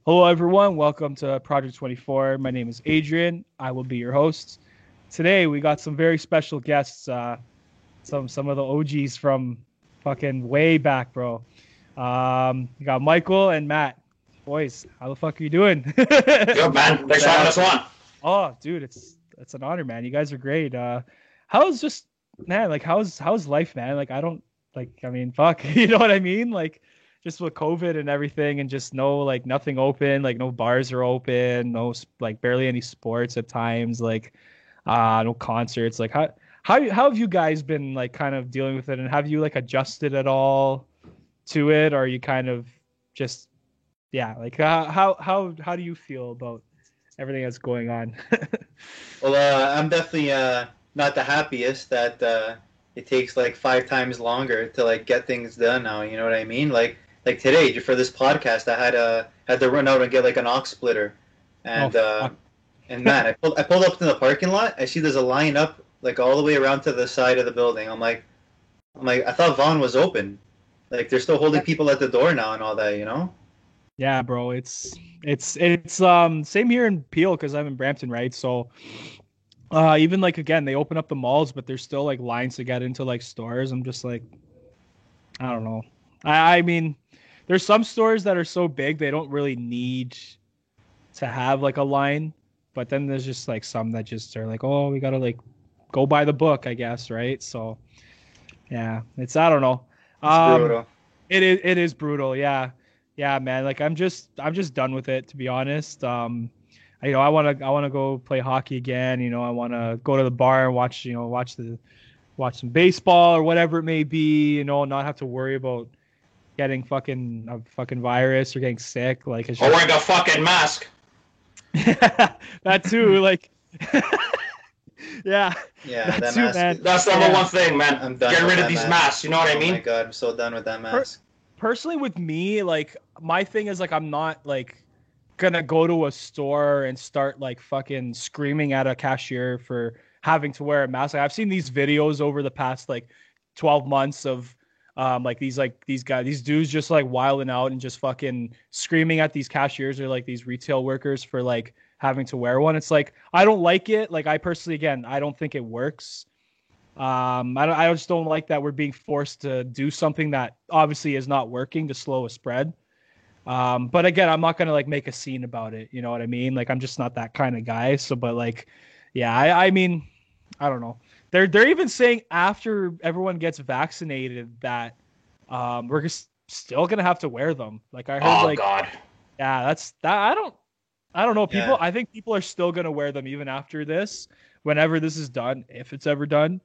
Hello, everyone. Welcome to Project 24. My name is Adrian. I will be your host. Today, we got some very special guests. Some of the OGs from fucking way back, bro. You got Michael and Matt. Boys, how the fuck are you doing? Yo, man. Thanks for having us on. Oh, dude, it's an honor, man. You guys are great. How's just man? Like, how's life, man? Like, I don't like. I mean, fuck. You know what I mean? Like, just with COVID and everything, and just no like nothing open. Like, no bars are open. No like barely any sports at times. Like, no concerts. Like, how have you guys been like kind of dealing with it? And have you like adjusted at all to it? Or are you kind of just yeah? Like, how do you feel about everything that's going on? Well, I'm definitely not the happiest that it takes like 5 times longer to like get things done now. You know what I mean? Like today for this podcast, I had to run out and get like an aux splitter, and Oh, and man, I pulled up to the parking lot. I see there's a line up like all the way around to the side of the building. I'm like I thought Vaughn was open. Like they're still holding people at the door now and all that. You know? yeah, bro. It's same here in Peel because I'm in Brampton, right? So even like again, they open up the malls, but there's still like lines to get into like stores. I'm just like, I don't know. I mean, there's some stores that are so big they don't really need to have like a line, but then there's just like some that just are like, oh, we gotta like go by the book, I guess, right? So yeah, it's I don't know. It's Um, brutal. it is brutal, yeah. Yeah, man. Like I'm just done with it to be honest. I wanna go play hockey again. I wanna go to the bar and watch some baseball or whatever it may be. Not have to worry about getting fucking a fucking virus or getting sick. Like it's Or just wearing a fucking mask. that too. Like yeah, Yeah, that that too, mask. man. That's number Yeah. one thing, man. I'm done Get with rid of that these mask. masks. You know what I Oh my mean? god, I'm so done with that Per- mask. Personally, with me, like my thing is like I'm not like gonna go to a store and start like fucking screaming at a cashier for having to wear a mask. Like, I've seen these videos over the past like 12 months of like these dudes just like wilding out and just fucking screaming at these cashiers or like these retail workers for like having to wear one. It's like I don't like it. Like I personally, again, I don't think it works. I just don't like that we're being forced to do something that obviously is not working to slow a spread. But again, I'm not gonna like make a scene about it. You know what I mean? Like I'm just not that kind of guy. So, but like, yeah, I mean, I don't know. They're even saying after everyone gets vaccinated that we're still gonna have to wear them. Like I heard, Oh like God. yeah, that's that. I don't know. People, Yeah. I think people are still gonna wear them even after this, whenever this is done, if it's ever done.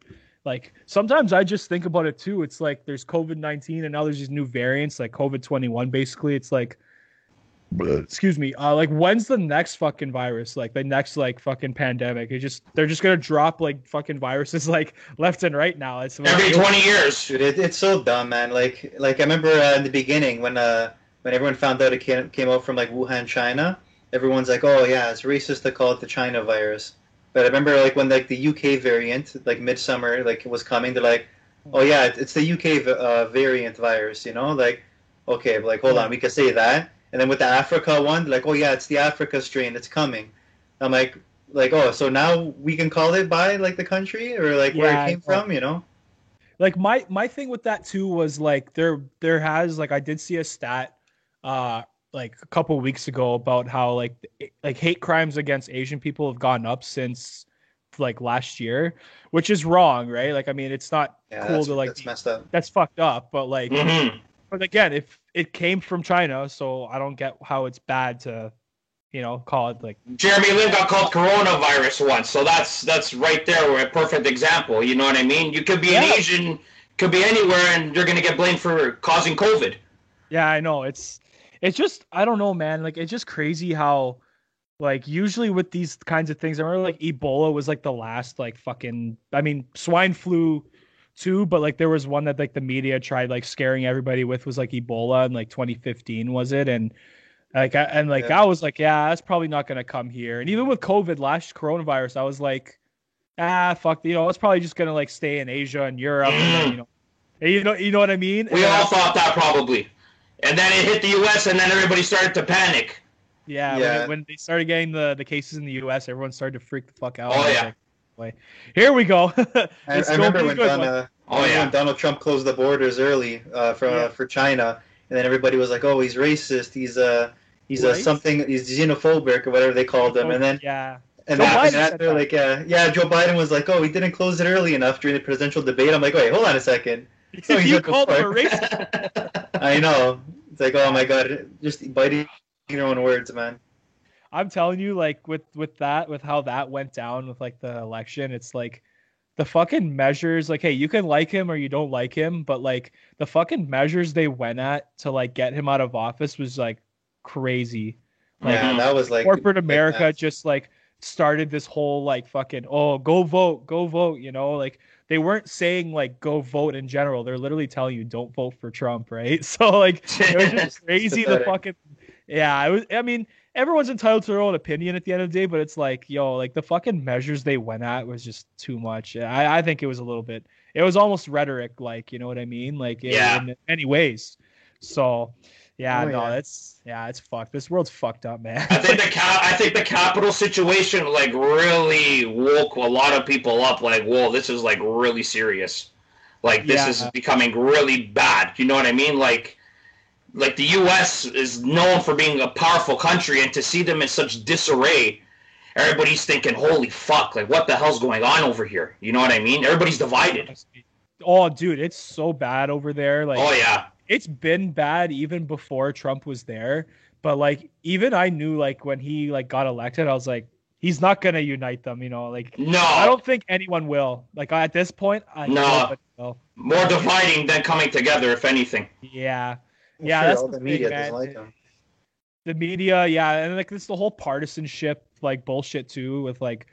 Like sometimes I just think about it too. It's like there's COVID-19 and now there's these new variants like COVID-21. Basically, it's like excuse me, like when's the next fucking virus? Like the next like fucking pandemic? They're just gonna drop like fucking viruses like left and right now. It's what it Every feels 20 years. Dude, it's so dumb, man. Like I remember in the beginning when everyone found out it came out from like Wuhan, China. Everyone's like, "Oh yeah, it's racist to call it the China virus." But I remember like when like the UK variant, like midsummer, like was coming. They're like, "Oh yeah, it's the UK variant virus." You know, like okay, but like hold yeah. on, we could say that. And then with the Africa one, they're like, "Oh yeah, it's the Africa strain. It's coming." I'm like oh, so now we can call it by like the country or like where Yeah, it I came know. from. You know? Like my thing with that too was like there has like I did see a stat uh like a couple weeks ago about how like hate crimes against Asian people have gone up since like last year, which is wrong, right? Like I mean it's not Yeah, cool to like that's messed up. that's fucked up, but like Hmm. but again, if it came from China, so I don't get how it's bad to call it like Jeremy Lin got called coronavirus once, so that's right there a perfect example. You know what I mean? You could be an yeah. Asian, could be anywhere, and you're gonna get blamed for causing COVID. Yeah, I know. It's just I don't know, man. Like it's just crazy how like usually with these kinds of things, I remember like Ebola was like the last like fucking I mean swine flu too, but like there was one that like the media tried like scaring everybody with was like Ebola in like 2015 was it? And like Yeah. I was like, yeah, that's probably not gonna come here. And even with COVID last coronavirus, I was like, fuck, it's probably just gonna like stay in Asia and Europe and then Mm. you know what I mean? And We then all after thought that probably. And then it hit the U.S. and then everybody started to panic. Yeah, Yeah. when they started getting the cases in the U.S., everyone started to freak the fuck out. Oh, I was yeah. like, "Wait, here we go." I It's gonna remember be a when good one. when Donald Trump closed the borders early for China, and then everybody was like, "Oh, he's racist. He's a Right? something. He's xenophobic or whatever they called him." Oh, And then yeah. and Joe then Biden after that, said they're that. like, yeah, Joe Biden was like, "Oh, we didn't close it early enough during the presidential debate." I'm like, "Wait, hold on a second. So he You said called him a before." racist. I know. It's like, oh my god, just biting your own words, man. I'm telling you, like with that, with how that went down with like the election, it's like the fucking measures. Like, hey, you can like him or you don't like him, but like the fucking measures they went at to like get him out of office was like crazy. Like Yeah, that was corporate like America nuts. just like started this whole like fucking go vote, you know, like they weren't saying like go vote in general. They're literally telling you don't vote for Trump, right? So like it was just It's crazy the pathetic. fucking yeah, it was I mean everyone's entitled to their own opinion at the end of the day, but it's like, yo, like the fucking measures they went at was just too much. I think it was a little bit it was almost rhetoric, like, you know what I mean? Like Yeah. in many ways. So yeah, Oh no, yeah. it's fucked. This world's fucked up, man. I It's think like I think the capital situation like really woke a lot of people up. Like, whoa, this is like really serious. Like, this is yeah, becoming really bad. You know what I mean? Like the U.S. is known for being a powerful country, and to see them in such disarray, everybody's thinking, "Holy fuck! Like, what the hell's going on over here?" You know what I mean? Everybody's divided. oh dude, it's so bad over there. Oh Like yeah, it's been bad even before Trump was there. But like even I knew like when he like got elected, I was like, he's not gonna unite them, you know. Like I no, don't think anyone will. Like at this point, no, nobody will. more dividing than coming together, if anything. Yeah. I'm Yeah, sure that's all the the thing, media doesn't man. like him. The media, yeah, and like this the whole partisanship like bullshit too with like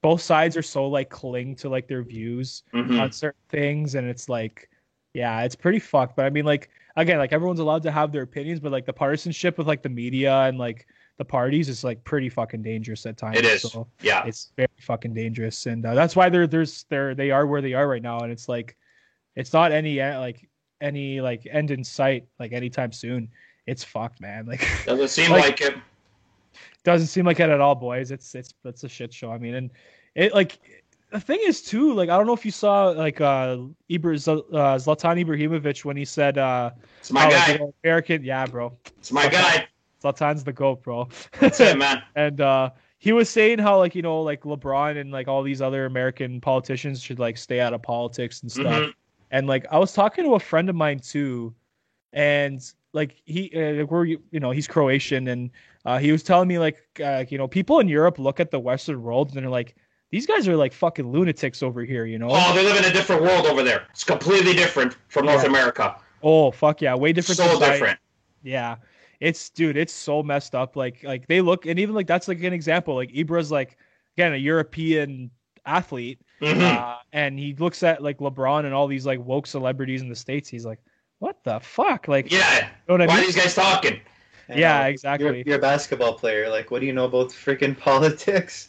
both sides are so like cling to like their views on Hmm. certain things, and it's like yeah, it's pretty fucked. But I mean like again, like everyone's allowed to have their opinions, but like the partisanship with like the media and like the parties is like pretty fucking dangerous at It times. is. So Yeah. it's very fucking dangerous, and that's why they are where they are right now, and it's like it's not any like end in sight like anytime soon. It's fucked, man. Like Doesn't seem like like it. doesn't seem like it at all, boys. It's a shit show. I mean, and it like the thing is too, like I don't know if you saw like Zlatan Ibrahimovic when he said It's my how like guy. American, yeah, bro. It's my Zlatan, guy. Zlatan's the GOAT, bro. That's it, man. And he was saying how like like LeBron and like all these other American politicians should like stay out of politics and stuff. Hmm. And like I was talking to a friend of mine too, and like he's Croatian, and he was telling me like people in Europe look at the Western world and they're like these guys are like fucking lunatics over here, you know? Oh, they live in a different world over there. It's completely different from North Yeah. America. Oh fuck yeah, way different So society. different. Yeah. It's dude, it's so messed up. Like they look and even like that's like an example. Like Ibra's like again a European athlete. Hmm. And he looks at like LeBron and all these like woke celebrities in the States. He's like, what the fuck? Like, you Yeah. know what I Why are mean? these guys talking? I Yeah, know. exactly. You're a basketball player. Like, what do you know about freaking politics?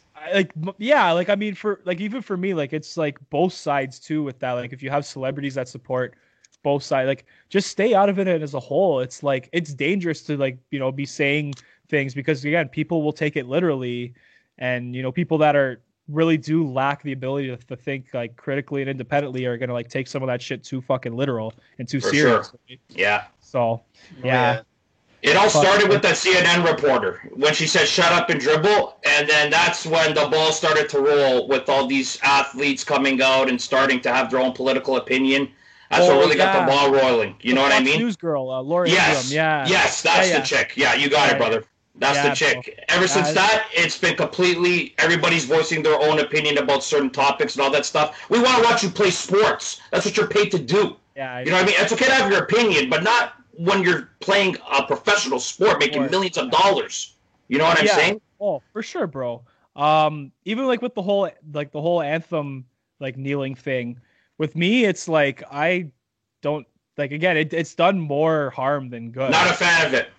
Yeah, like I mean for like even for me like it's like both sides too with that, like if you have celebrities that support both sides, like just stay out of it as a whole. It's like it's dangerous to like be saying things because again people will take it literally, and people that are really do lack the ability to think like critically and independently are gonna like take some of that shit too fucking literal and too For sure. seriously. Yeah. So Oh yeah, yeah. It all fuck, started with that CNN reporter when she said "shut up and dribble," and then that's when the ball started to roll with all these athletes coming out and starting to have their own political opinion. That's what oh really got the yeah, ball rolling. You the know what I Fox mean? News girl, Laura Ingraham. Yes, Yeah, yes, yeah, that's the yeah, chick. Yeah, you got it, yeah, brother. That's the yeah, bro. chick. Ever since Yeah, that, it's been completely everybody's voicing their own opinion about certain topics and all that stuff. We want to watch you play sports. That's what you're paid to do. yeah, I You know what I know. mean? It's okay to have your opinion, but not when you're playing a professional sport making Or millions of dollars. You know what I'm yeah, saying? oh for sure, bro. Even like with the whole anthem like kneeling thing, with me, it's like I don't like again, it's done more harm than Not good. a fan of it.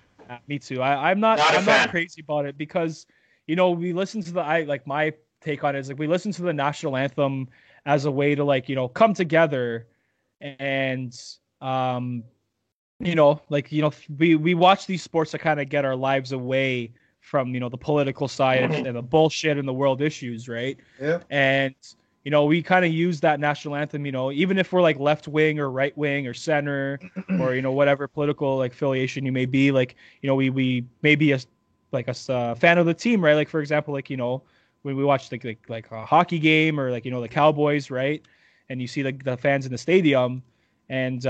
Me too. I'm not Not a I'm not fan. crazy about it because we listen to the I like my take on it is like we listen to the national anthem as a way to like come together and um we watch these sports to kind of get our lives away from the political side and the bullshit and the world issues, right? Yeah. And we kind of use that national anthem, even if we're like left wing or right wing or center or whatever political like affiliation you may be, like we may be a fan of the team, right? Like for example, like when we watch like a hockey game or like the Cowboys, right? And you see like the fans in the stadium, and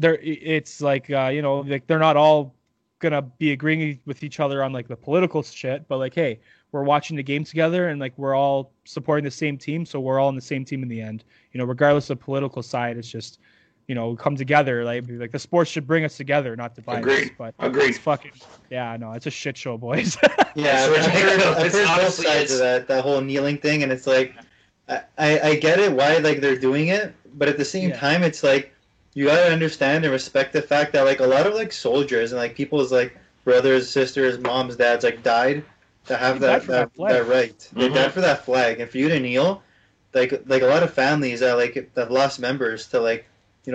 it's like like they're not all gonna be agreeing with each other on like the political shit, but like, hey, we're watching the game together and like we're all supporting the same team, so we're all on the same team in the end. Regardless of political side, it's just come together. Like the sports should bring us together, not divide us. But Agreed. It's fucking no, it's a shit show, boys. Yeah, I've heard both sides of that whole kneeling thing, and it's like I get it why like they're doing it, but at the same time, it's like you gotta understand and respect the fact that like a lot of like soldiers and like people's like brothers, sisters, moms, dads like died to have that right. They died for that flag, and for you to kneel, like a lot of families that lost members to like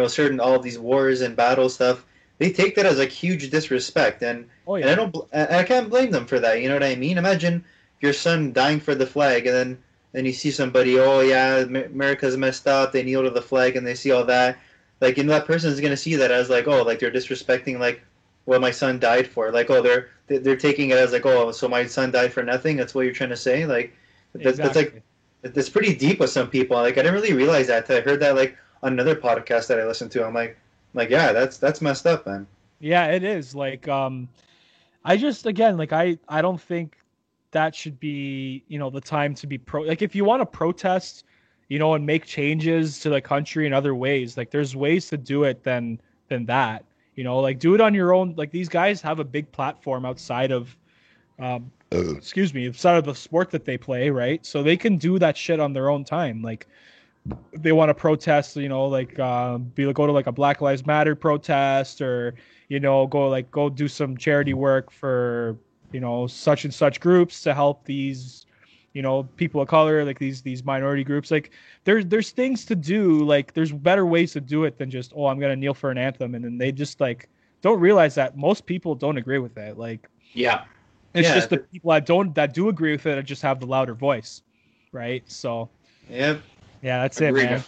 certain all of these wars and battle stuff. They take that as like huge disrespect, and I can't blame them for that. You know what I mean? Imagine your son dying for the flag, and then you see somebody, oh yeah, America's messed up. They kneel to the flag, and they see all that. Like, that person is gonna see that as like, oh, like they're disrespecting like what my son died for. Like, oh, they're taking it as like, oh, so my son died for nothing. That's what you're trying to say. Like, that's like that's pretty deep with some people. Like, I didn't really realize that till I heard that like on another podcast that I listened to. I'm like, yeah, that's messed up, man. Yeah, it is. Like, I just again like I don't think that should be the time to be like if you want to protest and make changes to the country in other ways, like there's ways to do it than that. Like do it on your own. Like these guys have a big platform outside of outside of the sport that they play, right? So they can do that shit on their own time. Like they want to protest, like go to like a Black Lives Matter protest, or go do some charity work for such and such groups to help these people of color, like these minority groups. Like there's things to do. Like there's better ways to do it than just, oh, I'm gonna kneel for an anthem, and then they just like don't realize that most people don't agree with it. Like it's just the people that do agree with it just have the louder voice, right? So yeah, that's it, man.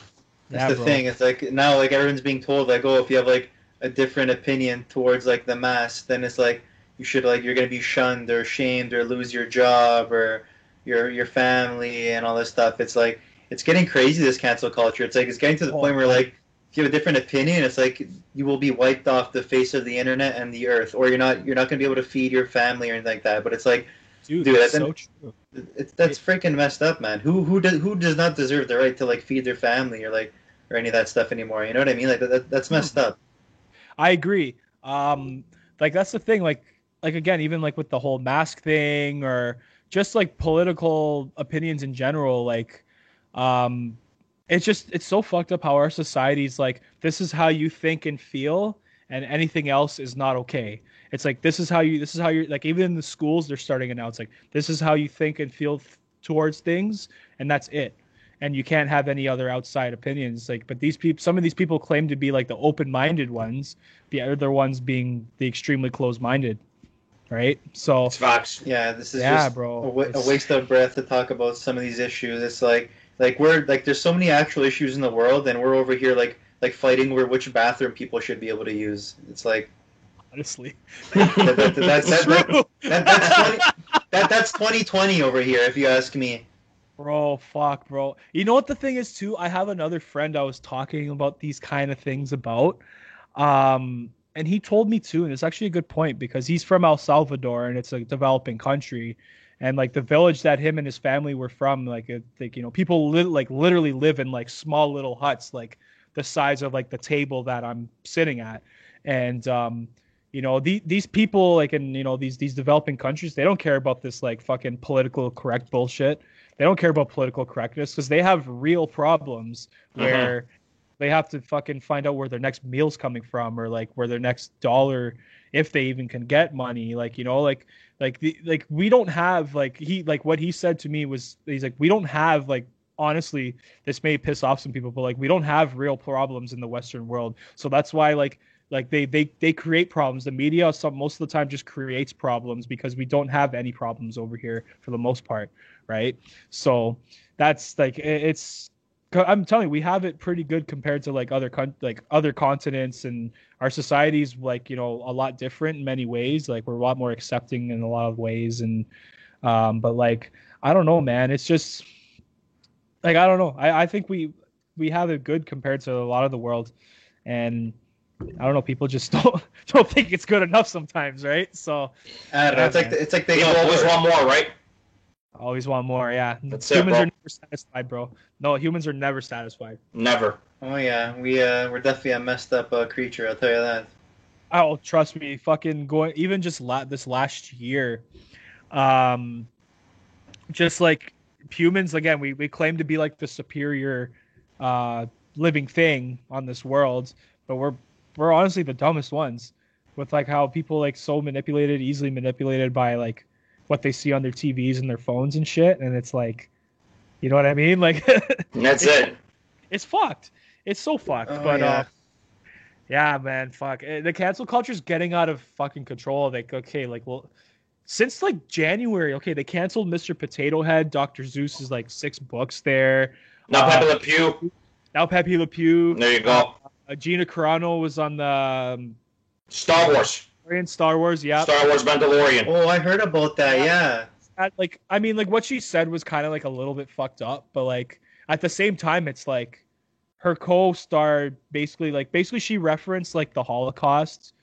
That's the thing. It's like now like everyone's being told like, oh, if you have like a different opinion towards like the mass, then it's like you should like you're gonna be shunned or shamed or lose your job or your family and all this stuff. It's like it's getting crazy, this cancel culture. It's like it's getting to the point where like if you have a different opinion, it's like you will be wiped off the face of the internet and the earth, or you're not gonna be able to feed your family or anything like that. But it's like, dude that's so true. That's freaking messed up, man. Who does not deserve the right to like feed their family or any of that stuff anymore? You know what I mean? Like that's messed up. I agree. Like that's the thing. Like again, even like with the whole mask thing or just like political opinions in general, like it's so fucked up how our society's like, this is how you think and feel, and anything else is not okay. It's like this is how you're like, even in the schools they're starting it now. It's like this is how you think and feel towards things, and that's it. And you can't have any other outside opinions. Like, but some of these people claim to be like the open-minded ones, the other ones being the extremely closed-minded. Right, so it's facts. Yeah, this is just a waste of breath to talk about some of these issues. It's like we're like there's so many actual issues in the world, and we're over here like fighting over which bathroom people should be able to use. It's like honestly, that's 2020 over here, if you ask me. Bro, fuck, bro. You know what the thing is too? I have another friend I was talking about these kind of things about. And he told me too, and it's actually a good point because he's from El Salvador and it's a developing country, and like the village that him and his family were from, people literally live in like small little huts, like the size of like the table that I'm sitting at, and these people like in these developing countries, they don't care about this like fucking political correct bullshit. They don't care about political correctness because they have real problems where. They have to fucking find out where their next meal's coming from, or like where their next dollar, if they even can get money. Like, we don't have what he said to me was, he's like, we don't have like, honestly, this may piss off some people, but like we don't have real problems in the Western world. So that's why like Like they create problems. The media most of the time just creates problems because we don't have any problems over here for the most part, right? So that's like it's. I'm telling you, we have it pretty good compared to like other continents, and our society's like a lot different in many ways. Like we're a lot more accepting in a lot of ways, and but like I don't know, man. It's just like I don't know. I think we have it good compared to a lot of the world, and I don't know. People just don't think it's good enough sometimes, right? So I don't know. yeah, It's like they People always want more, right? always want more. Yeah, That's it, humans bro. are never satisfied, bro. No, humans are never satisfied. Never. Oh yeah, we're definitely a messed up creature. I'll tell you that. Oh, trust me, fucking going even just this last year, um, just like humans again, we claim to be like the superior, living thing on this world, but we're honestly the dumbest ones, with like how people like so easily manipulated by like what they see on their TVs and their phones and shit, and it's like, you know what I mean? Like, And that's it. it's fucked. It's so fucked. Oh, But yeah. yeah, man, fuck. The cancel culture is getting out of fucking control. Like, okay, like, well, since like January, okay, they canceled Mr. Potato Head. Dr. Zeus is like 6 books there. Now Pepe Le Pew. Now Pepe Le Pew. There you go. Gina Carano was on the Star Wars. Star Wars. Yeah. Star Wars Mandalorian. Oh, I heard about that. Yeah. Like, I mean, like what she said was kind of like a little bit fucked up, but like at the same time, it's like her co-star basically she referenced like the Holocaust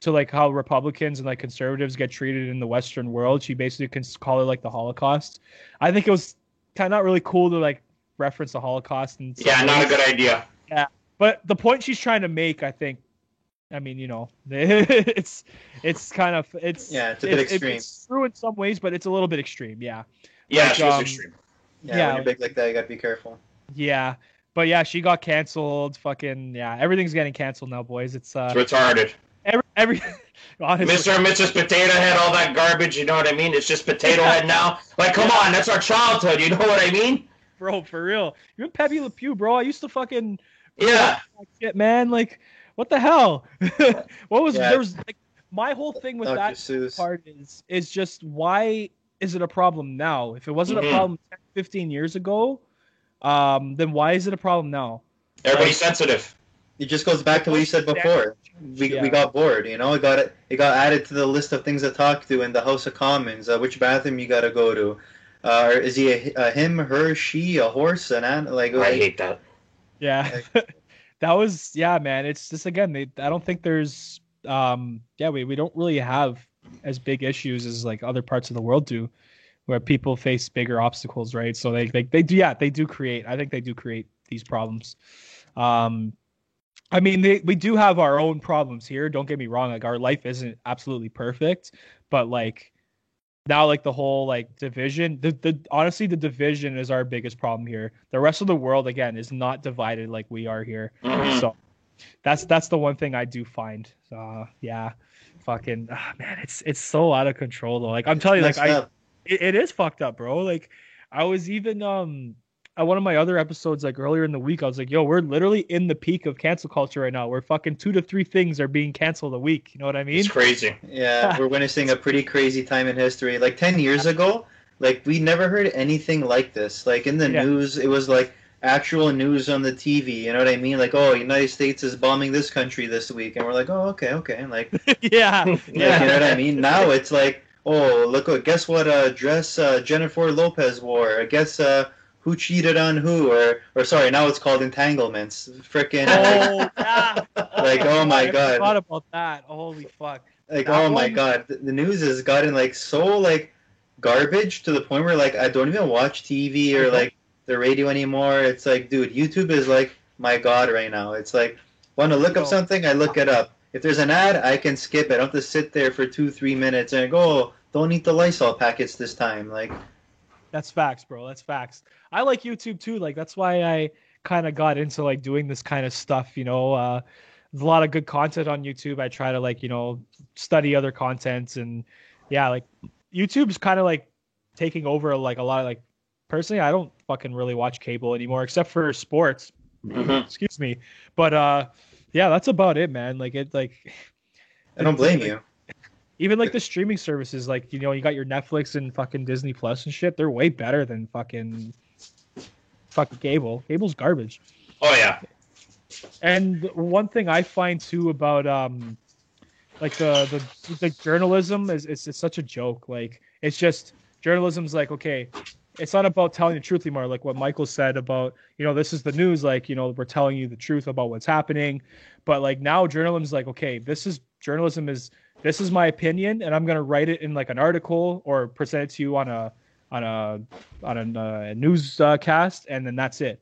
to like how Republicans and like conservatives get treated in the Western world. She basically can call it like the Holocaust. I think it was kind of not really cool to like reference the Holocaust and Yeah, not a good idea. but the point she's trying to make, I think, I mean, it's kind of it's Yeah, it's a bit extreme. It's true in some ways, but it's a little bit extreme. Yeah, Yeah, Like, she was extreme. Yeah, Yeah, when you're big like that, you gotta be careful. yeah. But yeah, she got canceled. Fucking yeah, everything's getting canceled now, boys. It's It's retarded. every honestly, Mr. and Mrs. Potato Head, all that garbage, you know what I mean? It's just Potato Head now. Like, come on, that's our childhood, you know what I mean? bro, for real. You're Pepe Le Pew, bro. I used to fucking Yeah. shit, man. Like, what the hell? What was Yeah. there was like my whole thing with Dr. that Seuss. part is just why is it a problem now? If it wasn't a Mhm. problem 10, 15 years ago, then why is it a problem now? Everybody's sensitive. It just goes back to what you said before. We Yeah. got bored, It got added to the list of things to talk to in the House of Commons. Which bathroom you gotta go to? Or is he a him, her, she, a horse, an animal? I hate that. Yeah. That was man, it's just again, I don't think there's we don't really have as big issues as like other parts of the world do, where people face bigger obstacles, right? So they do create, I think they do create these problems. I mean, we do have our own problems here, don't get me wrong, like our life isn't absolutely perfect, but like now, like the whole like division, the honestly the division is our biggest problem here. The rest of the world again is not divided like we are here. Mhm. So that's the one thing I do find. Yeah, fucking man, it's so out of control though. Like I'm telling you, like Messed up. it is fucked up, bro. Like I was even at one of my other episodes like earlier in the week, I was like, yo, we're literally in the peak of cancel culture right now. We're fucking 2 to 3 things are being canceled a week. You know what I mean? It's crazy. Yeah, we're witnessing a pretty crazy time in history. Like 10 years ago, like we never heard anything like this. Like in the Yeah. news, it was like actual news on the TV. You know what I mean? Like, oh, United States is bombing this country this week, and we're like, oh, okay. Like, yeah. like, you know what I mean? Now it's like, oh, guess what dress Jennifer Lopez wore? I guess who cheated on who? Or sorry, now it's called entanglements. Freaking. Oh, yeah. Like, oh my I God. forgot about that. Holy fuck. Like, That oh my one- God, the news has gotten like so like garbage to the point where like I don't even watch TV or like the radio anymore. It's like, dude, YouTube is like my God right now. It's like, want to look up something, I look it up. If there's an ad, I can skip it. I don't have to sit there for 2-3 minutes and go, oh, don't eat the Lysol packets this time. Like, That's facts, bro. That's facts. I like YouTube too. Like that's why I kind of got into like doing this kind of stuff. There's a lot of good content on YouTube. I try to like study other contents, and yeah, like YouTube's kind of like taking over like a lot of like. Personally, I don't fucking really watch cable anymore except for sports. Mhm. Excuse me, but Yeah, that's about it, man. Like it, like I don't blame like, you. even like the streaming services, like you got your Netflix and fucking Disney Plus and shit. They're way better than fucking cable. Cable's garbage. Oh yeah. And one thing I find too about like the journalism is it's such a joke. Like it's just journalism's like, okay, it's not about telling the truth anymore. Like what Michael said about, this is the news, like, we're telling you the truth about what's happening. But like now journalism's like, okay, this is my opinion and I'm gonna write it in like an article or present it to you on a newscast, and then that's it.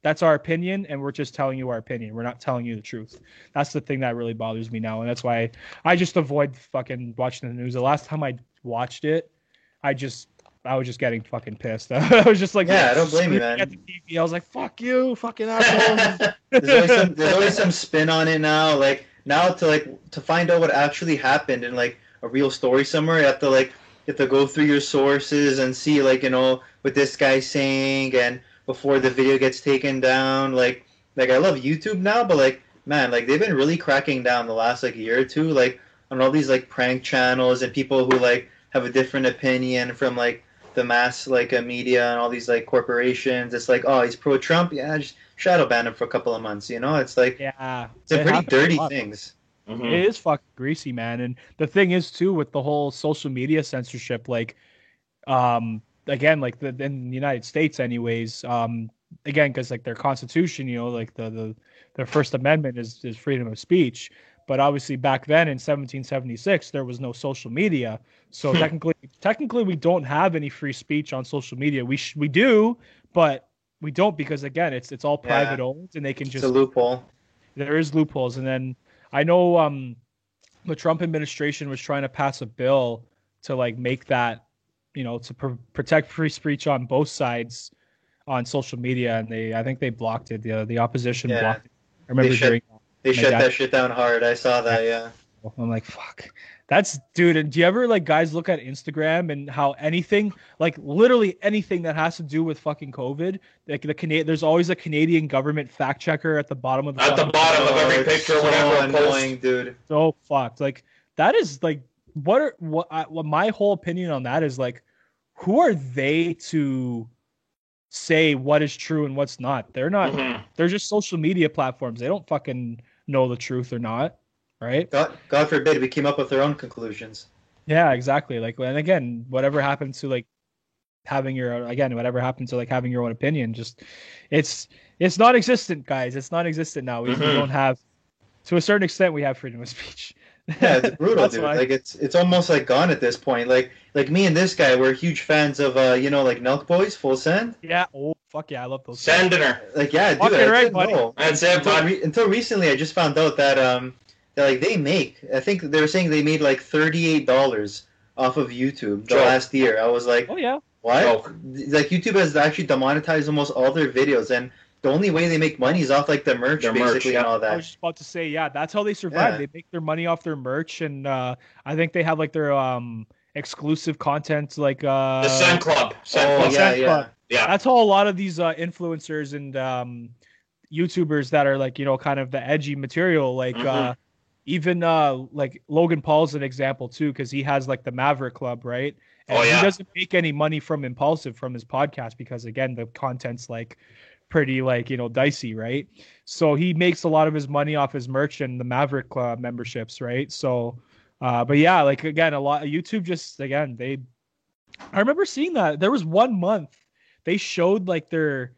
That's our opinion, and we're just telling you our opinion. We're not telling you the truth. That's the thing that really bothers me now, and that's why I just avoid fucking watching the news. The last time I watched it, I was just getting fucking pissed. I was just like, yeah, I don't blame you, at man. the TV. I was like, fuck you, fucking asshole. There's always some spin on it now. Like now to find out what actually happened in like a real story somewhere, you have to go through your sources and see like what this guy's saying and before the video gets taken down. Like I love YouTube now, but like man, like they've been really cracking down the last like year or two, like on all these like prank channels and people who like have a different opinion from like the mass like media and all these like corporations. It's like, oh, he's pro Trump, yeah, just shadow ban him for a couple of months. It's like Yeah, it's a it pretty happens a dirty lot. things. Mhm. It is fucking greasy, man. And the thing is too with the whole social media censorship, like again, like in the United States anyways, again, because like their constitution, like their First Amendment is freedom of speech. But obviously back then in 1776 there was no social media, so technically we don't have any free speech on social media. We do, but we don't, because again it's all Yeah, private owned, and they can it's a just, loophole. there is loopholes. And then I know the Trump administration was trying to pass a bill to like make that, to protect free speech on both sides on social media, and I think they blocked it. The opposition Yeah, blocked it. I remember they shut hearing they my shut dad. that shit down hard. I saw that. Yeah. I'm like, fuck. That's, dude. And do you ever like guys look at Instagram and how anything, like literally anything that has to do with fucking COVID, like there's always a Canadian government fact checker at the bottom of the At the fucking bottom of Oh, every it's picture, so whenever a annoying, post. dude. so fucked. Like that is like what my whole opinion on that is, like, who are they to say what is true and what's not? They're not. Mhm. They're just social media platforms. They don't fucking know the truth or not, right? God forbid we came up with our own conclusions. Yeah, exactly. Like, and again, whatever happened to like whatever happened to like having your own opinion, just it's non-existent, guys. It's non-existent now. We Mhm. don't have, to a certain extent, we have freedom of speech. Yeah, it's brutal, That's dude. why. Like it's almost like gone at this point. Like me and this guy, we're huge fans of like Nelk Boys, Full Send. Yeah. Oh fuck yeah, I love those. Guys. Sending her. Like yeah, dude, Fucking I right, didn't buddy. know. That's it, bud. Until recently, I just found out that like they make. I think they were saying they made like $38 off of YouTube the Joke. last year. I was like, Oh yeah. what? Joke. Like YouTube has actually demonetized almost all their videos, and the only way they make money is off like the merch, Their merch, basically, yeah. and all I that. was just about to say, yeah, that's how they survive. Yeah. They make their money off their merch, and I think they have like their exclusive content, like The Send Club. Send Oh Club. yeah, Send yeah. Club. Yeah. That's how a lot of these influencers and YouTubers that are like, kind of the edgy material, like Mhm. even like Logan Paul's an example too, because he has like the Maverick Club, right? And Oh, yeah. he doesn't make any money from Impulsive, from his podcast, because again, the content's like pretty like, dicey, right? So he makes a lot of his money off his merch and the Maverick Club memberships, right? So but yeah, like again, a lot of YouTube just, again, I remember seeing that there was 1 month they showed like their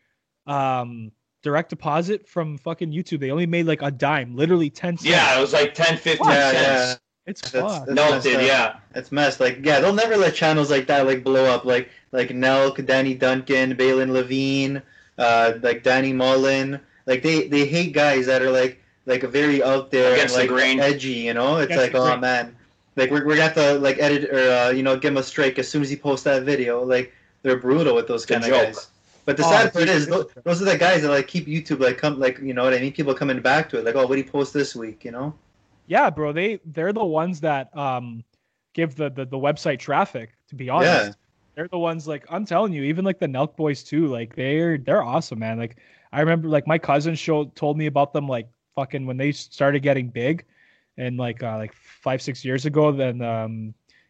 direct deposit from fucking YouTube. They only made like a dime, literally 10 cents. Yeah, it was like 10, 15 What? Yeah, cents. It's That's fucked. that's No, it messed did, up. yeah. It's messed. Like, yeah, they'll never let channels like that like blow up. Like Nelk, Danny Duncan, Balin Levine, like Danny Mullen. Like they hate guys that are like very out there Against and the like grain. edgy. It's Against like, the oh grain. man, like we're gonna have to like edit or give him a strike as soon as he posts that video. Like they're brutal with those It's a kind of joke. guys. But the Oh, sad part dude, is those are the guys that like keep YouTube like come like you know what I mean. People coming back to it like, oh, what did he post this week? Yeah, bro. They're the ones that give the website traffic, to be honest. Yeah. They're the ones, like, I'm telling you, even like the Nelk Boys too, like they're awesome, man. Like I remember like my cousin told me about them like fucking when they started getting big, and like 5-6 years ago, then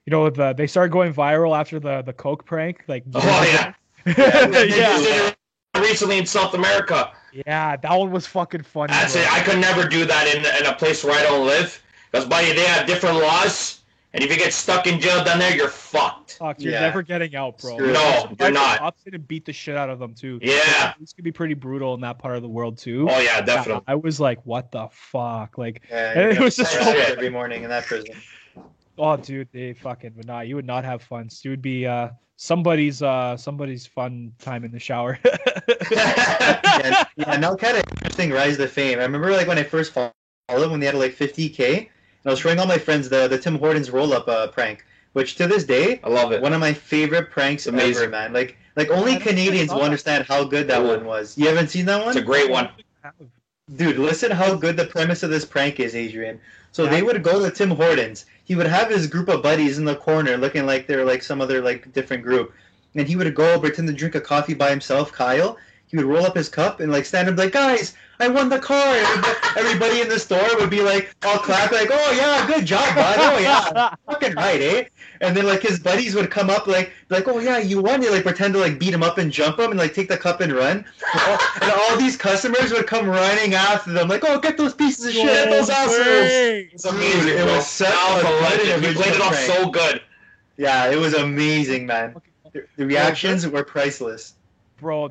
they started going viral after the Coke prank. Like, Oh yeah, they just did it recently in South America. Yeah, that one was fucking funny. That's bro. it. I could never do that in a place where I don't live, because buddy, they have different laws, and if you get stuck in jail down there, you're fucked. Fuck, you're Yeah. never getting out, bro. No, you're not. Cops didn't beat the shit out of them too. Yeah. This could be pretty brutal in that part of the world too. Oh yeah, definitely. I was like, what the fuck? Like, Yeah, and it was just so- every morning in that prison. oh, dude, they fucking would not. You would not have fun. It would be somebody's fun time in the shower. Yeah, now kind of interesting rise to fame. I remember like when I first followed when they had like 50K, and I was showing all my friends the Tim Hortons roll-up prank, which to this day, I love it. one of my favorite pranks Amazing. ever, man. Like only I don't Canadians think I will saw understand how good that one was. You haven't seen that one? It's a great one. Dude, listen how good the premise of this prank is, Adrian. So Yeah. they would go to Tim Hortons. He would have his group of buddies in the corner looking like they're like some other like different group. And he would go pretend to drink a coffee by himself, Kyle. He would roll up his cup and like stand up like, guys, I won the car. Everybody in the store would be like all clap like, oh yeah, good job, bud. Oh yeah, fucking right, eh? And then like his buddies would come up like, oh yeah, you won. They like pretend to like beat him up and jump him and like take the cup and run. And all these customers would come running after them like, oh, get those pieces of shit, get those assholes. It's amazing, Dude, it bro. was such That was a a good legend. He played it off original so good. Yeah, it was amazing, man. The reactions were priceless. Bro,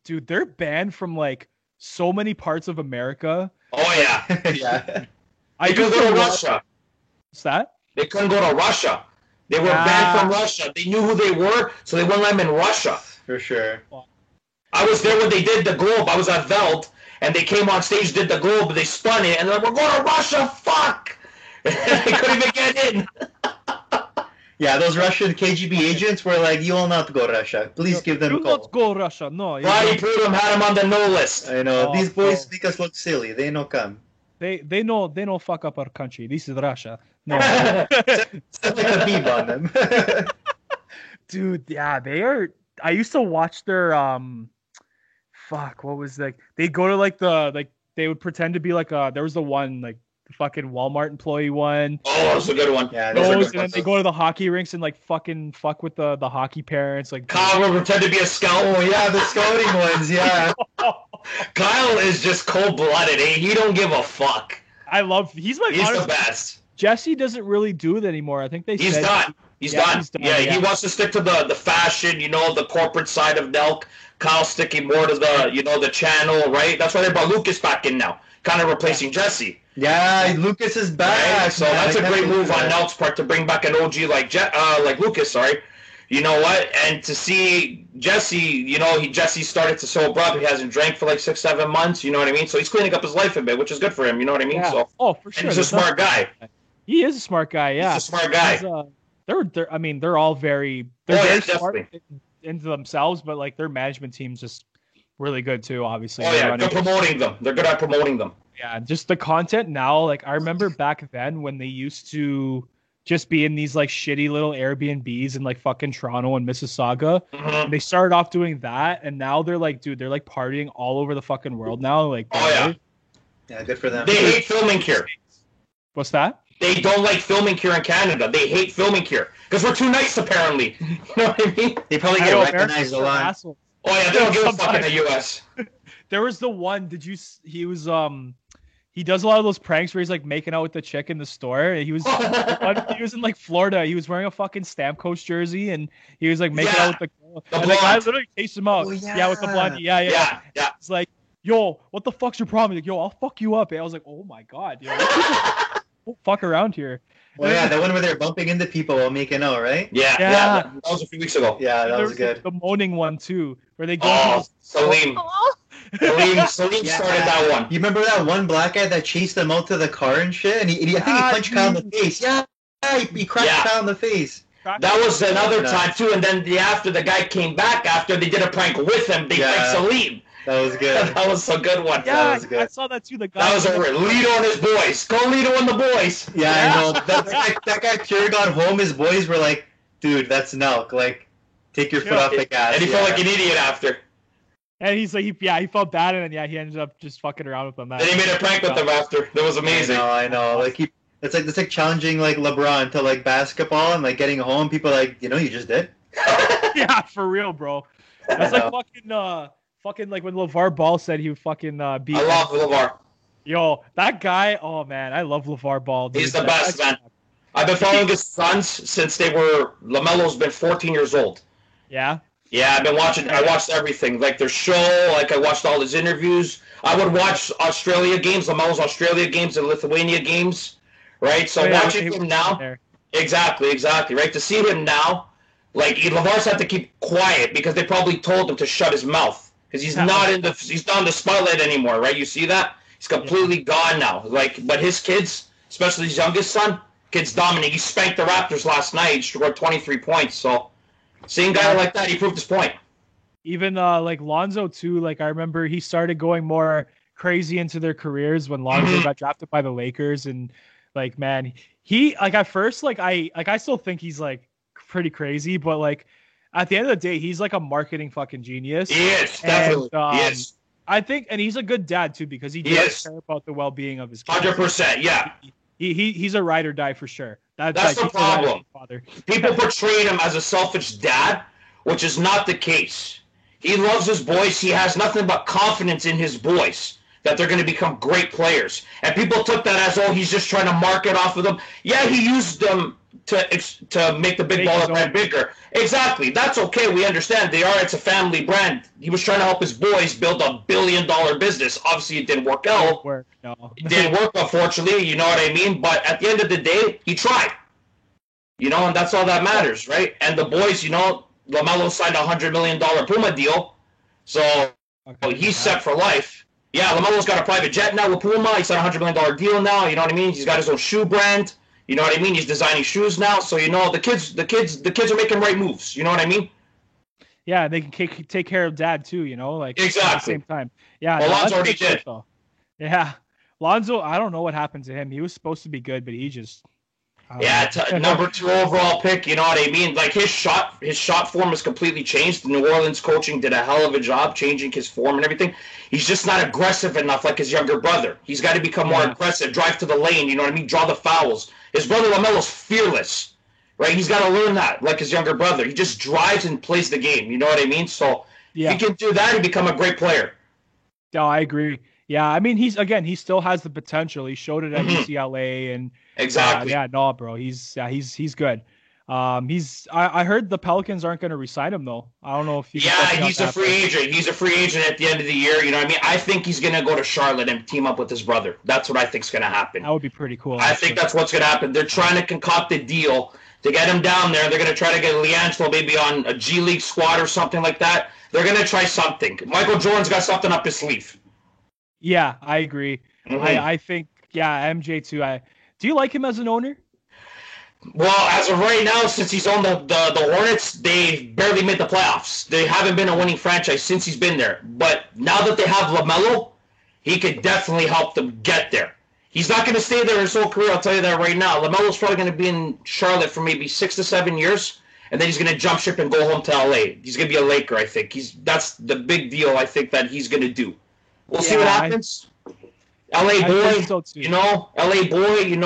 dude, they're banned from like so many parts of America. Oh yeah. Yeah. I They couldn't used go to watch- Russia. What's that? They couldn't go to Russia. They were banned from Russia. They knew who they were, so they wouldn't let them in Russia. For sure. I was there when they did the Globe. I was at Veld, and they came on stage, did the Globe, they spun it, and they're like, we're going to Russia, fuck! They couldn't even get in. Yeah, those Russian KGB agents were like, you will not go Russia. Please give them a Do not call. go Russia. No, Roddy Prudhomme had him on the no list. I know. Oh, These boys bro. make us look silly. They no come. they know fuck up our country. This is Russia. No, Sounds like a beep on them. dude, yeah, they are. I used to watch their fuck. What was like? They go to they would pretend to be like there was the one like the fucking Walmart employee one. Oh, that's a good one. Yeah, those are Those, good and then ones. they go to the hockey rinks and like fucking fuck with the hockey parents. Like Kyle will pretend to be a scout. Oh, yeah, the scouting ones, yeah. Kyle is just cold-blooded, eh? He don't give a fuck. he's my He's the honest, best. Jesse doesn't really do it anymore. I think they He's said done. He's Yeah, done. he's done, Yeah, yeah. he wants to stick to the fashion, the corporate side of Nelk. Kyle's sticking more to the channel, right? That's why they brought Lucas back in now, kind of replacing Jesse. Yeah, Lucas is back. Right? So man. that's I a can't great believe move on that. Nelk's part to bring back an OG like Lucas, sorry. You know what? And to see Jesse, Jesse started to so abrupt. He hasn't drank for like 6-7 months. You know what I mean? So he's cleaning up his life a bit, which is good for him. You know what I mean? Yeah. So Oh, for and sure. he's a There's smart guy. He is a smart guy. Yeah, He's a smart guy. They're I mean, they're all very they're Oh, yeah, very smart definitely. into themselves, but like their management team's just really good too. Obviously, Oh They're yeah, running- they're promoting them. They're good at promoting them. yeah. Just the content now. Like I remember back then when they used to just be in these like shitty little Airbnbs in like fucking Toronto and Mississauga. Mhm. And they started off doing that, and now they're like, dude, they're like partying all over the fucking world now. Like, Oh, yeah. Yeah, good for them. They hate filming here. What's that? They don't like filming here in Canada. They hate filming here because we're too nice, apparently. You know what I mean? They probably I get know, recognized Americans a are lot. assholes. Oh yeah, they don't give a fuck in Sometimes. the U.S. There was the one. He was he does a lot of those pranks where he's like making out with the chick in the store. He was he was in like Florida. He was wearing a fucking Stamkos jersey and he was like making Yeah, out with the girl. the And the guy blonde. literally chased him out. Oh, yeah. with the yeah. blondie. Yeah. Yeah. It's like, yo, what the fuck's your problem? He's like, yo, I'll fuck you up. And I was like, oh my god, yo, don't fuck around here. Oh yeah, the one where they're bumping into people while making out, right? Yeah. Yeah. That was a few weeks ago. Yeah, that There was was good. The moaning one too, where they go. Oh, Salim. Salim Yeah. started that one. You remember that one black guy that chased them out to the car and shit? And I think he Ah, punched Kyle in the dude. face. Yeah, he cracked Yeah. Kyle in the face. That was another No. time too. And then after the guy came back, after they did a prank with him, they Yeah. pranked Salim. That was good. That was a good one. Yeah, was good. I saw that too. The guy. That was a Lito and his boys. Go Lito and the boys. Yeah, I know. That guy pure got home. His boys were like, dude, that's Nelk. Like, take your foot Yeah. off the gas. And he yeah. felt like an idiot after. And he's like, he felt bad, and then he ended up just fucking around with them. Then he made a prank with them after. That was amazing. I know. Like it's like challenging like LeBron to like basketball and like getting home. People are like, you just did. Yeah, for real, bro. That's like fucking like when LeVar Ball said he would fucking beat. I love LeVar. Yo, that guy. Oh man, I love LeVar Ball. Dude. He's the best, man. I've been following his sons since LaMelo's been 14 years old. Yeah. Yeah, I watched everything. Like their show, like I watched all his interviews. I would watch Australia games, LaMelo's Australia games and Lithuania games, right? So watching him now, exactly, right? To see him now, like LeVar's had to keep quiet because they probably told him to shut his mouth because he's not in the spotlight anymore, right? You see that? He's completely gone now. Like, but his kids, especially his youngest son, kid's dominant. He spanked the Raptors last night. He scored 23 points. So, seeing a guy like that, he proved his point. Even like Lonzo too. Like I remember he started going more crazy into their careers when Lonzo got drafted by the Lakers, and like man, he like at first like I still think he's like pretty crazy, but like at the end of the day, he's like a marketing fucking genius. He is definitely. He is. I think, and he's a good dad too because he does care about the well-being of his kids. 100%, yeah. He's a ride or die for sure. That's the problem. People portray him as a selfish dad, which is not the case. He loves his boys. He has nothing but confidence in his boys that they're going to become great players. And people took that as, he's just trying to market off of them. Yeah, he used them to make the big baller brand bigger. Exactly. That's okay. We understand. It's a family brand. He was trying to help his boys build a billion-dollar business. Obviously, it didn't work out. It didn't work, unfortunately. You know what I mean? But at the end of the day, he tried. And that's all that matters, right? And the boys, LaMelo signed a $100 million Puma deal. So he's set for life. Yeah, LaMelo's got a private jet now with Puma. He signed a $100 million deal now. You know what I mean? He's got his own shoe brand. You know what I mean? He's designing shoes now, so the kids are making right moves. You know what I mean? Yeah, they can take care of dad too. Like exactly at the same time. Yeah, well, Lonzo already did. Yeah, Lonzo. I don't know what happened to him. He was supposed to be good, but he just. Number 2 overall pick. You know what I mean? Like his shot form has completely changed. The New Orleans coaching did a hell of a job changing his form and everything. He's just not aggressive enough like his younger brother. He's got to become more aggressive, drive to the lane. You know what I mean? Draw the fouls. His brother LaMelo's fearless, right? He's got to learn that like his younger brother. He just drives and plays the game. You know what I mean? So if he can do that, he become a great player. No, I agree. Yeah, I mean, he still has the potential. He showed it at UCLA, and exactly. Bro, he's good. I heard the Pelicans aren't going to re-sign him though. I don't know if you. Yeah, he's a free agent. He's a free agent at the end of the year. You know what I mean? I think he's going to go to Charlotte and team up with his brother. That's what I think's going to happen. That would be pretty cool. I think that's what's going to happen. They're trying to concoct a deal to get him down there. They're going to try to get LiAngelo maybe on a G League squad or something like that. They're going to try something. Michael Jordan's got something up his sleeve. Yeah, I agree. I think, MJ too. Do you like him as an owner? Well, as of right now, since he's on the Hornets, they barely made the playoffs. They haven't been a winning franchise since he's been there. But now that they have LaMelo, he could definitely help them get there. He's not going to stay there his whole career, I'll tell you that right now. LaMelo's probably going to be in Charlotte for maybe 6 to 7 years, and then he's going to jump ship and go home to LA. He's going to be a Laker, I think. That's the big deal I think that he's going to do. We'll see what happens. LA boy, so LA boy,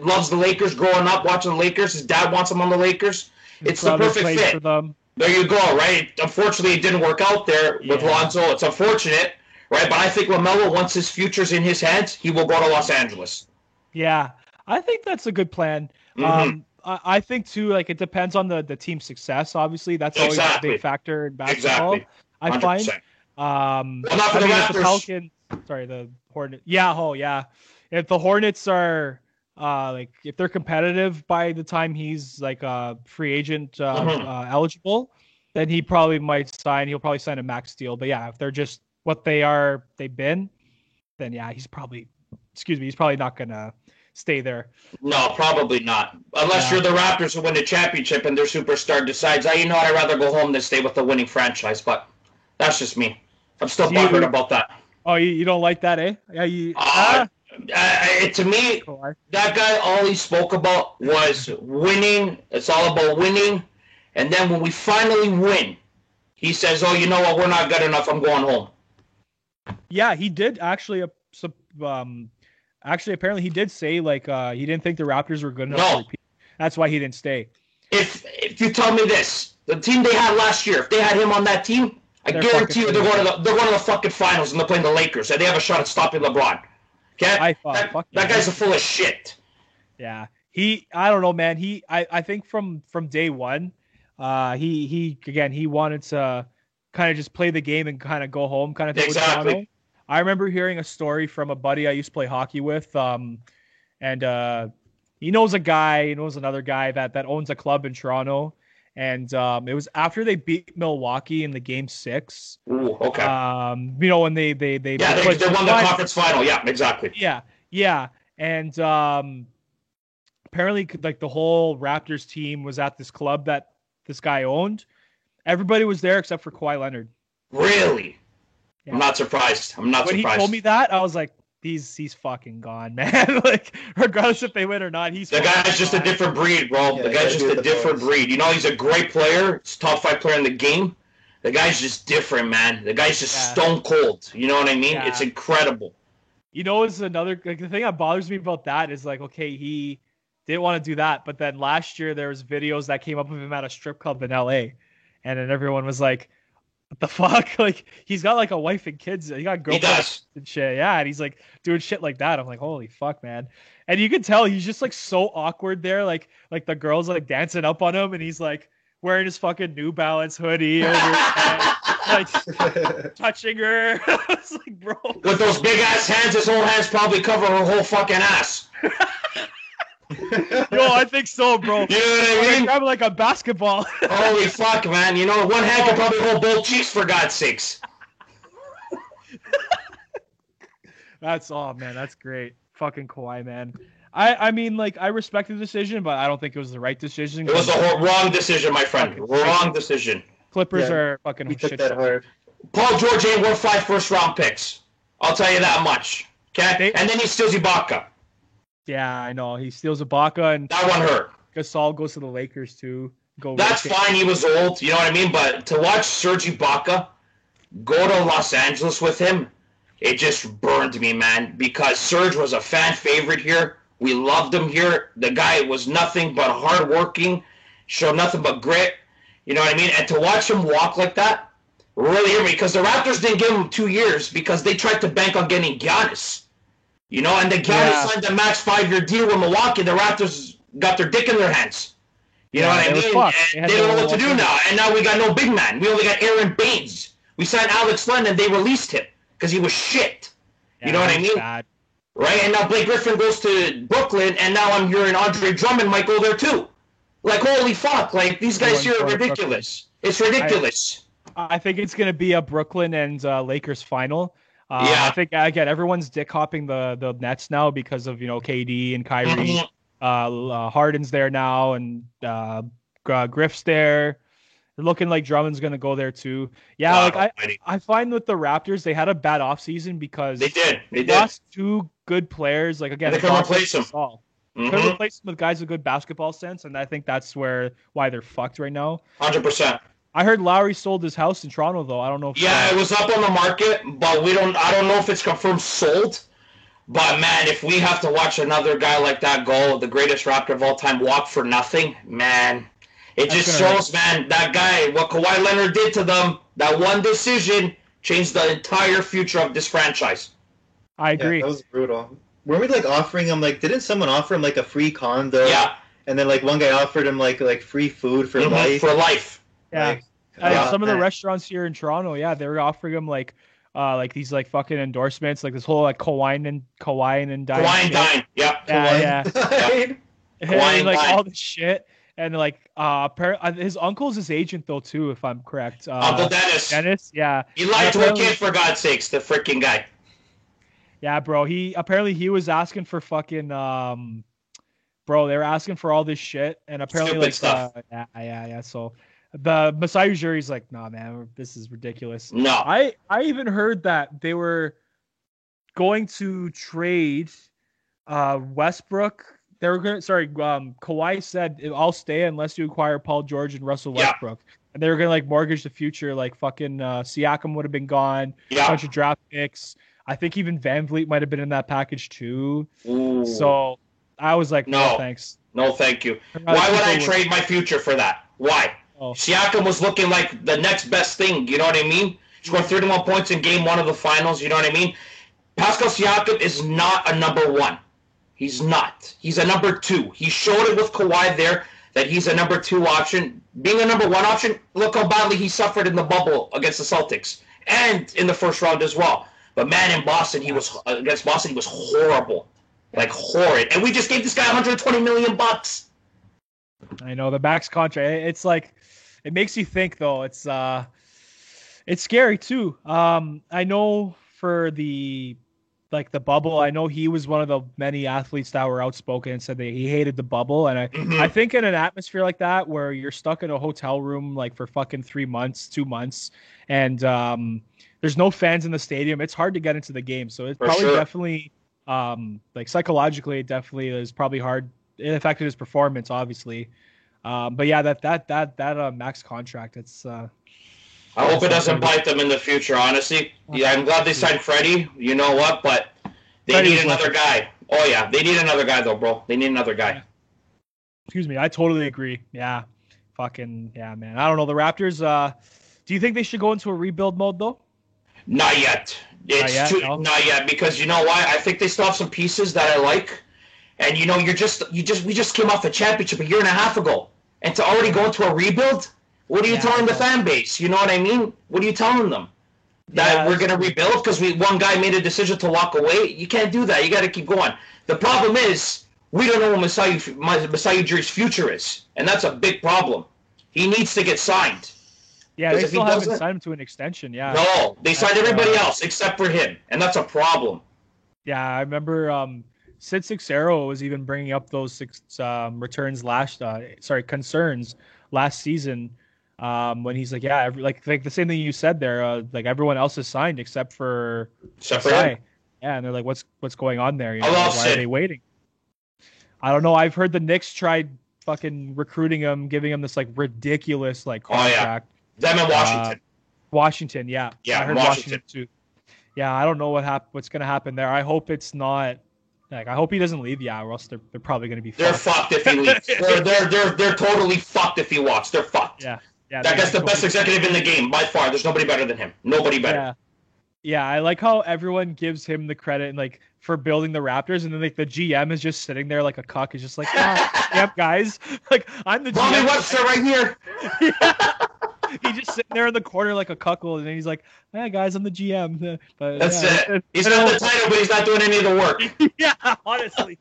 loves the Lakers growing up, watching the Lakers. His dad wants him on the Lakers. It's the perfect fit. For them. There you go, right? Unfortunately, it didn't work out there with Lonzo. It's unfortunate, right? But I think LaMelo, once his future's in his hands, he will go to Los Angeles. Yeah, I think that's a good plan. I think, too, like, it depends on the team's success, obviously. That's always a big factor in basketball, I find. Well, not for the Raptors. The Pelicans, the Hornets. Yeah, if the Hornets are if they're competitive by the time he's like a free agent eligible, then he probably might sign. He'll probably sign a max deal. But yeah, if they're just what they've been, then he's probably not gonna stay there. No, probably not. Unless you're the Raptors who win the championship and their superstar decides, I'd rather go home than stay with the winning franchise. But that's just me. I'm still bothered about that. Oh, you don't like that, eh? Yeah, to me, that guy, all he spoke about was winning. It's all about winning. And then when we finally win, he says, "Oh, you know what? We're not good enough. I'm going home." Yeah, he did actually. Actually, apparently, he did say like he didn't think the Raptors were good enough to No. repeat. That's why he didn't stay. If you tell me this, the team they had last year, if they had him on that team, I They're guarantee you fucking they're going to the fucking finals and they're playing the Lakers and they have a shot at stopping LeBron. Okay, I thought, that guy's a full of shit. Yeah, I don't know, man. I think from day one, he wanted to kind of just play the game and kind of go home, kind of thing with Toronto. I remember hearing a story from a buddy I used to play hockey with, and he knows another guy that owns a club in Toronto, and it was after they beat Milwaukee in the game 6. Ooh, okay. When they won the conference final. Yeah, exactly. Yeah, and apparently, like the whole Raptors team was at this club that this guy owned. Everybody was there except for Kawhi Leonard. Really? Yeah. I'm not surprised. When he told me that, I was like, he's fucking gone, man. Like, regardless if they win or not, the guy's just a different breed, bro. Yeah, the guy's just a different breed. You know, he's a great player. He's top 5 player in the game. The guy's just different, man. The guy's just stone cold. You know what I mean? Yeah. It's incredible. You know, it's another the thing that bothers me about that is like, okay, he didn't want to do that, but then last year there was videos that came up of him at a strip club in LA, and then everyone was like, what the fuck? Like, he's got like a wife and kids. He got girlfriends and shit. Yeah, and he's like doing shit like that. I'm like, holy fuck, man. And you can tell he's just like so awkward there. Like the girls like dancing up on him, and he's like wearing his fucking New Balance hoodie over his head, like touching her. It's like, bro. With those big ass hands, his whole hands probably cover her whole fucking ass. Yo, I think so, bro. You know what I mean? Grab like a basketball. Holy fuck, man. You know, one hand can probably hold both cheeks, for God's sakes. Man, that's great. Fucking Kawhi, man. I mean, like, I respect the decision, but I don't think it was the right decision. It was a wrong decision, my friend. Wrong decision. Clippers are fucking shit. Took that hard. Paul George ain't worth 5 first-round picks. I'll tell you that much. Okay? And then he steals Ibaka. Yeah, I know. He steals Ibaka, and that one hurt. Gasol goes to the Lakers too. That's fine. He was old. You know what I mean? But to watch Serge Ibaka go to Los Angeles with him, it just burned me, man. Because Serge was a fan favorite here. We loved him here. The guy was nothing but hardworking, showed nothing but grit. You know what I mean? And to watch him walk like that really hurt me. Because the Raptors didn't give him 2 years because they tried to bank on getting Giannis. You know, and the Giannis signed a max 5-year deal with Milwaukee. The Raptors got their dick in their hands. You know what I mean? And they don't know what to do now. And now we got no big man. We only got Aaron Baines. We signed Alex Len and they released him because he was shit. Yeah, you know what I mean? Bad. Right? And now Blake Griffin goes to Brooklyn, and now I'm hearing Andre Drummond might go there too. Like, holy fuck. Like, these guys here are ridiculous. It's ridiculous. I think it's going to be a Brooklyn and Lakers final. I think, again, everyone's dick hopping the Nets now because of, KD and Kyrie. Harden's there now, and Griff's there. They're looking like Drummond's going to go there too. Yeah, I find with the Raptors, they had a bad offseason because they lost 2 good players. Like, again, they couldn't replace them. Couldn't replace them with guys with good basketball sense, and I think that's why they're fucked right now. 100%. I heard Lowry sold his house in Toronto, though. I don't know if it was up on the market, but I don't know if it's confirmed sold. But, man, if we have to watch another guy like that go, the greatest Raptor of all time, walk for nothing, man, it just shows, man, that guy, what Kawhi Leonard did to them, that one decision changed the entire future of this franchise. I agree. Yeah, that was brutal. Were we, offering him, didn't someone offer him, a free condo? Yeah. And then, one guy offered him, free food for life? For life. Yeah. Some of the restaurants here in Toronto, they were offering him these fucking endorsements, like this whole Kawhi and Dine. Kawhi and Dine, yep. Yeah. Kawhi and Dine. All this shit, and his uncle's his agent though too, if I'm correct. Uncle Dennis. Dennis, yeah. He lied to a kid, for God's sakes, the freaking guy. Yeah, bro. He was asking for fucking bro. They were asking for all this shit, and apparently stupid stuff. Yeah. So. The Masai Ujiri's like, nah, man, this is ridiculous. No. I even heard that they were going to trade Westbrook they were gonna. Sorry, Kawhi said I'll stay unless you acquire Paul George and Russell Yeah. Westbrook, and they were gonna like mortgage the future. Like fucking Siakam would have been gone. Yeah. A bunch of draft picks. I think even Van Vliet might have been in that package too. Ooh. So I was like, no, thanks. No, thank you. Why would I trade my future for that? Why? Oh. Siakam was looking like the next best thing. You know what I mean? Scored 31 points in game 1 of the finals. You know what I mean? Pascal Siakam is not a number 1. He's not. He's a number 2. He showed it with Kawhi there that he's a number 2 option. Being a number 1 option, look how badly he suffered in the bubble against the Celtics and in the first round as well. But man, in Boston, against Boston, he was horrible, like horrid. And we just gave this guy $120 million. I know the max contract. It's like, it makes you think though. It's scary too. I know for the bubble, I know he was one of the many athletes that were outspoken and said that he hated the bubble. And I think in an atmosphere like that, where you're stuck in a hotel room like for fucking 3 months, 2 months, and there's no fans in the stadium, it's hard to get into the game. So it's definitely like psychologically, it definitely is probably hard. It affected his performance, obviously. But yeah, that max contract, it's. I hope it doesn't bite them in the future, honestly. Yeah, I'm glad they signed Freddie. You know what? But they need another guy. Oh, yeah. They need another guy, though, bro. They need another guy. Yeah. Excuse me. I totally agree. Yeah. Fucking, yeah, man. I don't know. The Raptors, do you think they should go into a rebuild mode, though? Not yet. Not yet, because you know why? I think they still have some pieces that I like. And, you know, we just came off the championship a year and a half ago. And to already go into a rebuild? What are you telling the fan base? You know what I mean? What are you telling them? That we're going to rebuild because one guy made a decision to walk away? You can't do that. You got to keep going. The problem is we don't know what Masai Ujiri's future is, and that's a big problem. He needs to get signed. Yeah, they still haven't signed him to an extension. Yeah. No, they signed everybody else except for him, and that's a problem. Yeah, I remember Sid Seixeiro was even bringing up those concerns last season. When he's like, yeah, like the same thing you said there, like everyone else is signed except for him. Yeah, and they're like, what's going on there? You know, why are they waiting? I don't know. I've heard the Knicks tried fucking recruiting him, giving him this like ridiculous like contract. Them in Washington. Washington, yeah. Yeah, I heard Washington too. Yeah, I don't know what's gonna happen there. I hope it's not. Like, I hope he doesn't leave, or else they're probably gonna be. They're fucked if he leaves. They're totally fucked if he walks. They're fucked. Yeah. Yeah, that guy's the best executive in the game by far. There's nobody better than him. Nobody better. Yeah. I like how everyone gives him the credit and like for building the Raptors, and then like the GM is just sitting there like a cuck, is just like, yep, guys, like I'm the GM. Bobby Webster right here. He's just sitting there in the corner like a cuckold, and he's like, "Yeah, guys, I'm the GM." But that's it. He's got the title, but he's not doing any of the work. Yeah, honestly.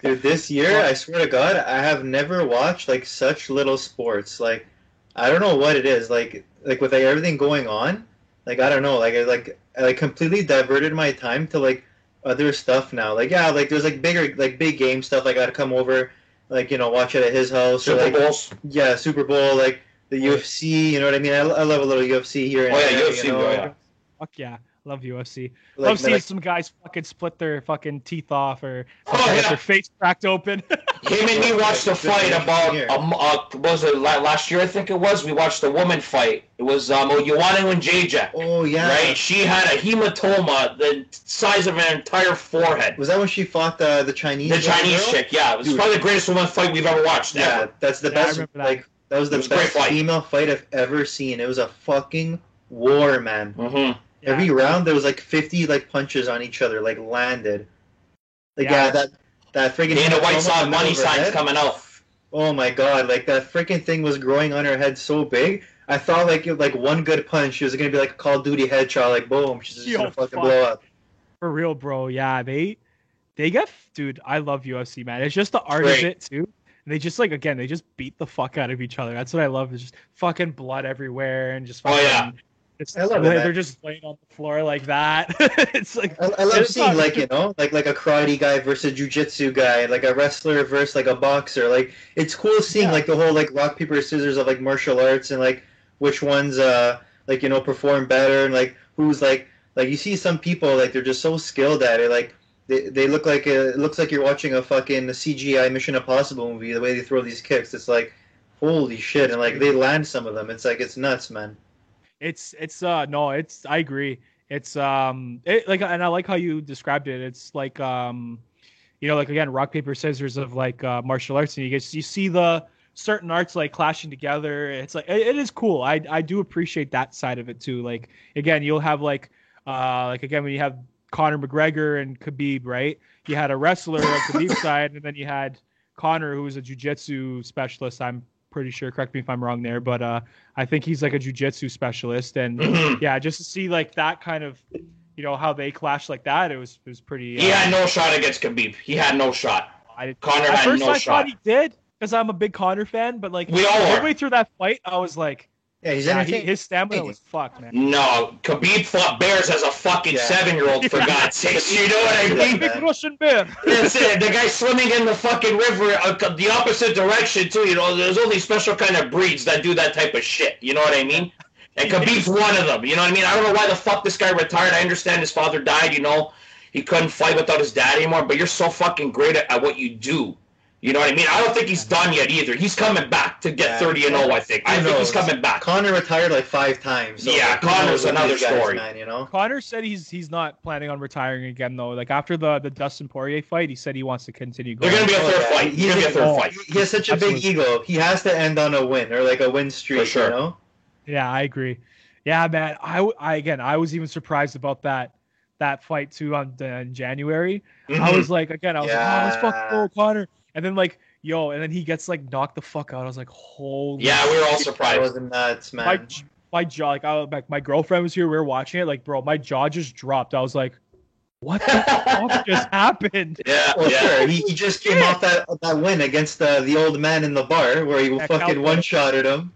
Dude, this year, I swear to God, I have never watched like such little sports. Like, I don't know what it is. Like with like, everything going on, like I don't know. Like I completely diverted my time to like other stuff now. Like like there's like big game stuff. Like I gotta come over, like watch it at his house. Super Bowls. Yeah, Super Bowl. Like the UFC. You know what I mean? I love a little UFC here. UFC. Yeah. Fuck yeah. Love UFC. Love seeing some guys fucking split their fucking teeth off or get their face cracked open. Him and me watched a fight about what was it last year? I think it was. We watched a woman fight. It was Joanna and Jacek. Oh yeah. Right. She had a hematoma the size of an entire forehead. Was that when she fought the Chinese? The Chinese chick. Yeah. It was probably the greatest woman fight we've ever watched. Yeah, ever. That's the best. Like that was the best female fight I've ever seen. It was a fucking war, man. Mm-hmm. Yeah. Every round there was like 50 like punches on each other, like landed. Like that freaking. And a white sock money signs coming out. Oh my god! Like that freaking thing was growing on her head so big. I thought like one good punch, she was gonna be like a Call of Duty headshot, like boom, she's just gonna fucking blow up. For real, bro. Yeah, they get, dude. I love UFC, man. It's just the art of it too. And they just like they just beat the fuck out of each other. That's what I love. Is just fucking blood everywhere and just fucking. Oh yeah. I love they're just laying on the floor like that. It's like I love seeing like like a karate guy versus a jiu-jitsu guy, like a wrestler versus like a boxer. Like it's cool seeing like the whole like rock paper scissors of like martial arts and like which ones perform better and like who's like you see some people like they're just so skilled at it. Like They look like it looks like you're watching a fucking CGI Mission Impossible movie. The way they throw these kicks, it's like, holy shit! And like they land some of them. It's like it's nuts, man. It's no, it's I agree. It's it like, and I like how you described it. It's like you know, like again, rock paper scissors of like martial arts, and you see the certain arts like clashing together. It's like it is cool. I do appreciate that side of it too. Like again, you'll have like again when you have Conor McGregor and Khabib, right? You had a wrestler on Khabib's side, and then you had Conor, who was a jiu-jitsu specialist. I'm pretty sure. Correct me if I'm wrong there, but I think he's like a jiu-jitsu specialist, and yeah, just to see like that kind of, you know, how they clash like that, it was pretty. He had no shot against Khabib. He had no shot. Conor at had first no I shot. thought he did because I'm a big Conor fan, but like We all are. midway through that fight, I was like, Yeah, he's yeah, entertaining. his stamina was fucked, man. No, Khabib fought bears as a fucking 7-year-old, for God's sakes. You know what I mean? Big Russian bear. That's it. The guy swimming in the fucking river, the opposite direction too. You know, there's only special kind of breeds that do that type of shit. You know what I mean? And Khabib's one of them. You know what I mean? I don't know why the fuck this guy retired. I understand his father died. You know, he couldn't fight without his dad anymore. But you're so fucking great at what you do. You know what I mean? I don't think he's done yet either. He's coming back to get 30-0. I think. I think he's coming back. Conor retired like 5 times. So Yeah, like, who Conor's knows with another these guys, story. man, you know? Conor said he's not planning on retiring again though. Like after the Dustin Poirier fight, he said he wants to continue going. They're gonna be a third yeah. fight. He's gonna be a third fight. He has such a Absolutely. big ego. He has to end on a win or like a win streak. For sure. You know? Yeah, I agree. Yeah, man. I was even surprised about that fight too in January. I was like, like, oh, let's fucking go, Conor. And then like, and then he gets like knocked the fuck out. I was like, holy. Yeah, we were all That surprised. was nuts, man. My jaw, like, my girlfriend was here. We were watching it. Like, bro, my jaw just dropped. I was like, what the fuck just happened? Yeah, Well, yeah. sure. He just came off that win against the old man in the bar where he fucking Cowboy. one-shotted him.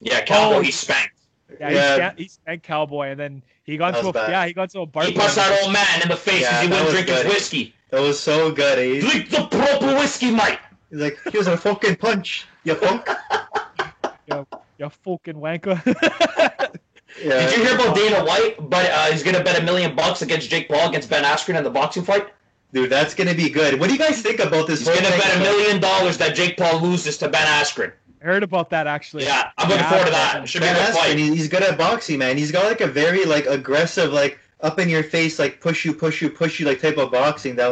Yeah, Cowboy, he spanked. Yeah, he spanked Cowboy, and then he got That to was bad. he got to a bar. He punched that old man in the face because Yeah, he that wouldn't was drink his good. whiskey. That was so good. Drink the proper whiskey, mate. He's like, here's a fucking punch, you funk. You fucking wanker. Yeah. Did you hear about Dana White? But he's gonna bet $1 million against Jake Paul against Ben Askren in the boxing fight. Dude, that's gonna be good. What do you guys think about this He's whole gonna thing? bet $1 million that Jake Paul loses to Ben Askren. I heard about that actually. Yeah, I'm looking forward to that. It should be a Ben good Askren, fight. he's good at boxing, man. He's got like a very like aggressive, like up in your face, like push you like type of boxing that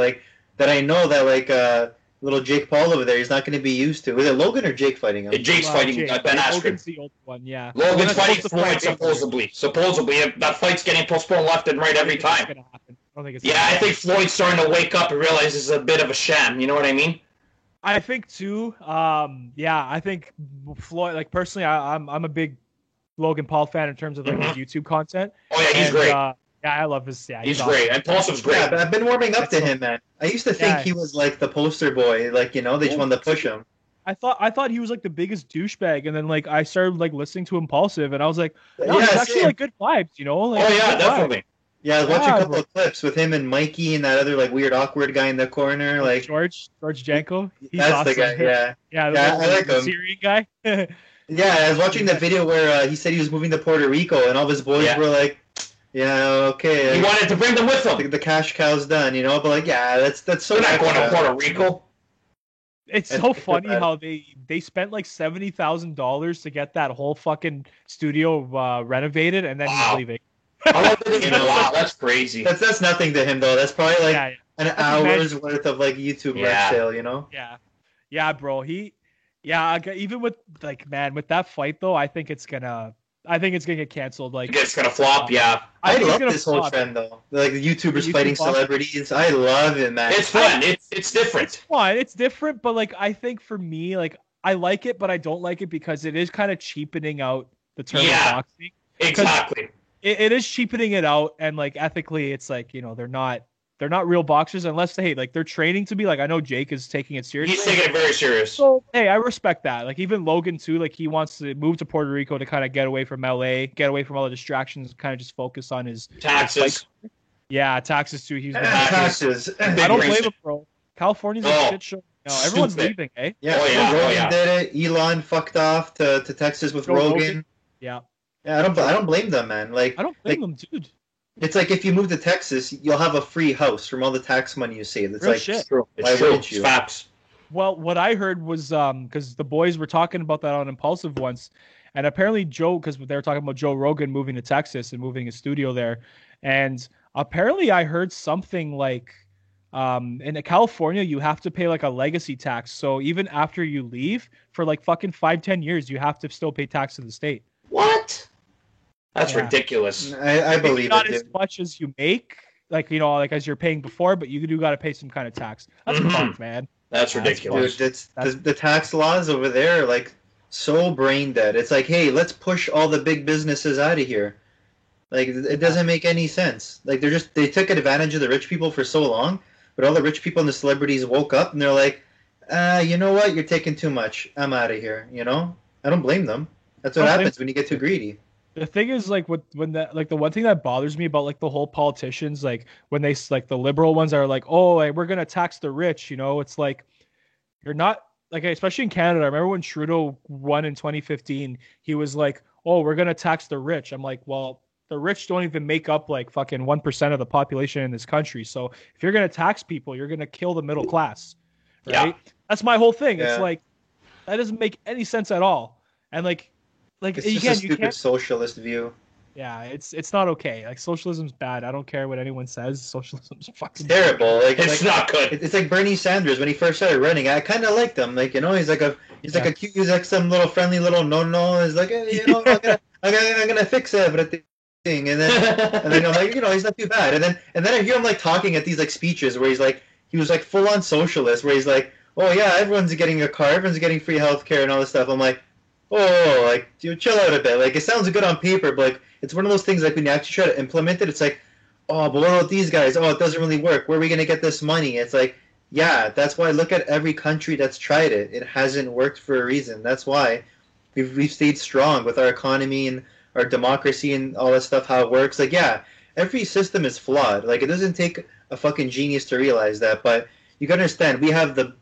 I know that little Jake Paul over there, he's not going to be used to. Is it Logan or Jake fighting him? Jake's fighting Jake. Ben Askren. Logan's the old one, yeah. Logan's That's fighting supposed to Floyd, fight supposedly. Supposedly, that fight's getting postponed left and right every I don't think it's time. gonna happen. I don't think it's Yeah, gonna I happen. think Floyd's starting to wake up and realize this is a bit of a sham. You know what I mean? I think too. Yeah, I think Floyd. Like personally, I'm a big Logan Paul fan in terms of like his YouTube content. Oh yeah, he's And, great. Yeah, I love his. Yeah, He's awesome. great. And Paulson's great. Yeah, but I've been warming up That's to him, man. I used to think Yeah. he was like the poster boy, like, you know, they just wanted to push him. I thought he was like the biggest douchebag, and then like I started like listening to Impulsive, and I was like, no, Yeah, he's actually same. like good vibes, you know? Like, Oh yeah, good vibes. definitely. Yeah, I was watching Yeah, a couple bro. of clips with him and Mikey and that other like weird awkward guy in the corner. Like George Janko. He's that's awesome. the guy. Yeah, Yeah, Yeah, I like the him. Syrian guy. yeah. I was watching the video where he said he was moving to Puerto Rico, and all of his boys Yeah. were like, "Yeah, okay." He wanted to bring them with him. the cash cow's done, you know. But like, yeah, that's so. They're not going to extra. Puerto Rico. It's It's so so funny bad. how they spent like $70,000 to get that whole fucking studio renovated, and then Wow. he's leaving. How long did it even wow, that's crazy. That's nothing to him though. That's probably like Yeah, an That's hour's worth of like YouTube Yeah. rent sale, you know. yeah, bro. Even with like, man, with that fight though, I think it's gonna get canceled. Like, It's gonna flop, yeah. I think it's love gonna this whole flop. trend though. Like the YouTubers YouTube fighting flop? celebrities. I love it, man. It's fun. It's It's different. fun. It's different, but like I think for me, like I like it, but I don't like it because it is kind of cheapening out the term Yeah. of boxing. Exactly. It is cheapening it out, and like ethically, it's like, you know, they're not real boxers unless they're training to be. Like I know Jake is taking it seriously. He's taking it very serious. So hey, I respect that. Like even Logan too. Like he wants to move to Puerto Rico to kind of get away from LA, get away from all the distractions, kind of just focus on his Taxes. Yeah, taxes too. He's been taxes. I don't Big blame reason. him, bro. California's Oh, a shit show. No, everyone's stupid. leaving, eh? Yeah, Oh, yeah, Rogan oh, yeah. did it. Elon fucked off to Texas with Joe Rogan. Rogan. Yeah, Yeah, I don't blame them, man. Like I don't blame them, dude. It's like if you move to Texas, you'll have a free house from all the tax money you save. It's Real like, shit. It's why true. wouldn't It's you? facts. Well, what I heard was because the boys were talking about that on Impulsive once, and apparently Joe, because they were talking about Joe Rogan moving to Texas and moving his studio there, and apparently I heard something like in California you have to pay like a legacy tax. So even after you leave for like fucking 5-10 years, you have to still pay tax to the state. What? That's Yeah. ridiculous. I Maybe believe not it, as dude. much as you make, like like as you're paying before, but you do got to pay some kind of tax. That's Mhm. fucked, man. That's That's ridiculous. Dude, the tax laws over there are like so brain dead. It's like, hey, let's push all the big businesses out of here. Like it doesn't make any sense. Like they took advantage of the rich people for so long, but all the rich people and the celebrities woke up and they're like, you know what? You're taking too much. I'm out of here. You know? I don't blame them. That's what happens when you get too greedy. The thing is, like, when that, like, the one thing that bothers me about like the whole politicians, like when they like the liberal ones are like, oh, like, we're gonna tax the rich, it's like you're not like, especially in Canada. I remember when Trudeau won in 2015, he was like, oh, we're gonna tax the rich. I'm like, well, the rich don't even make up like fucking 1% of the population in this country. So if you're gonna tax people, you're gonna kill the middle class, Yeah. right? That's my whole thing. It's Yeah. like that doesn't make any sense at all. And like It's just a again, you stupid can't. socialist view. Yeah, it's not okay. Like socialism's bad. I don't care what anyone says. Socialism's It's fucking terrible. It's not good. It's like Bernie Sanders when he first started running. I kind of liked him. Like he's like a cute. He's like some little friendly little no. He's like I'm gonna fix everything, and then I'm like he's not too bad. And then I hear him like talking at these like speeches where he was like full on socialist where he's like, oh yeah, everyone's getting a car, everyone's getting free healthcare and all this stuff. I'm like, oh, like chill out a bit. Like it sounds good on paper, but like it's one of those things like when you actually try to implement it, it's like, oh, but what about these guys? Oh, it doesn't really work. Where are we gonna get this money? It's like, yeah, that's why look at every country that's tried it. It hasn't worked for a reason. That's why we've stayed strong with our economy and our democracy and all that stuff. How it works, like yeah, every system is flawed. Like it doesn't take a fucking genius to realize that, but you can understand we have the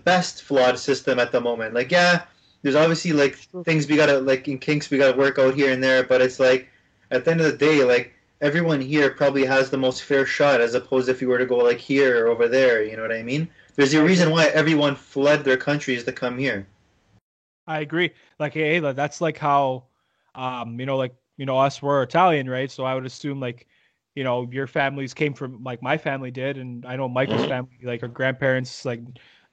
best flawed system at the moment. Like yeah, there's obviously like things we gotta like in kinks we gotta work out here and there, but it's like at the end of the day, like everyone here probably has the most fair shot as opposed if you were to go like here or over there. You know what I mean? There's a reason why everyone fled their countries to come here. I agree. Like, hey, that's like how, us were Italian, right? So I would assume like, your families came from like my family did, and I know Michael's family, like her grandparents, like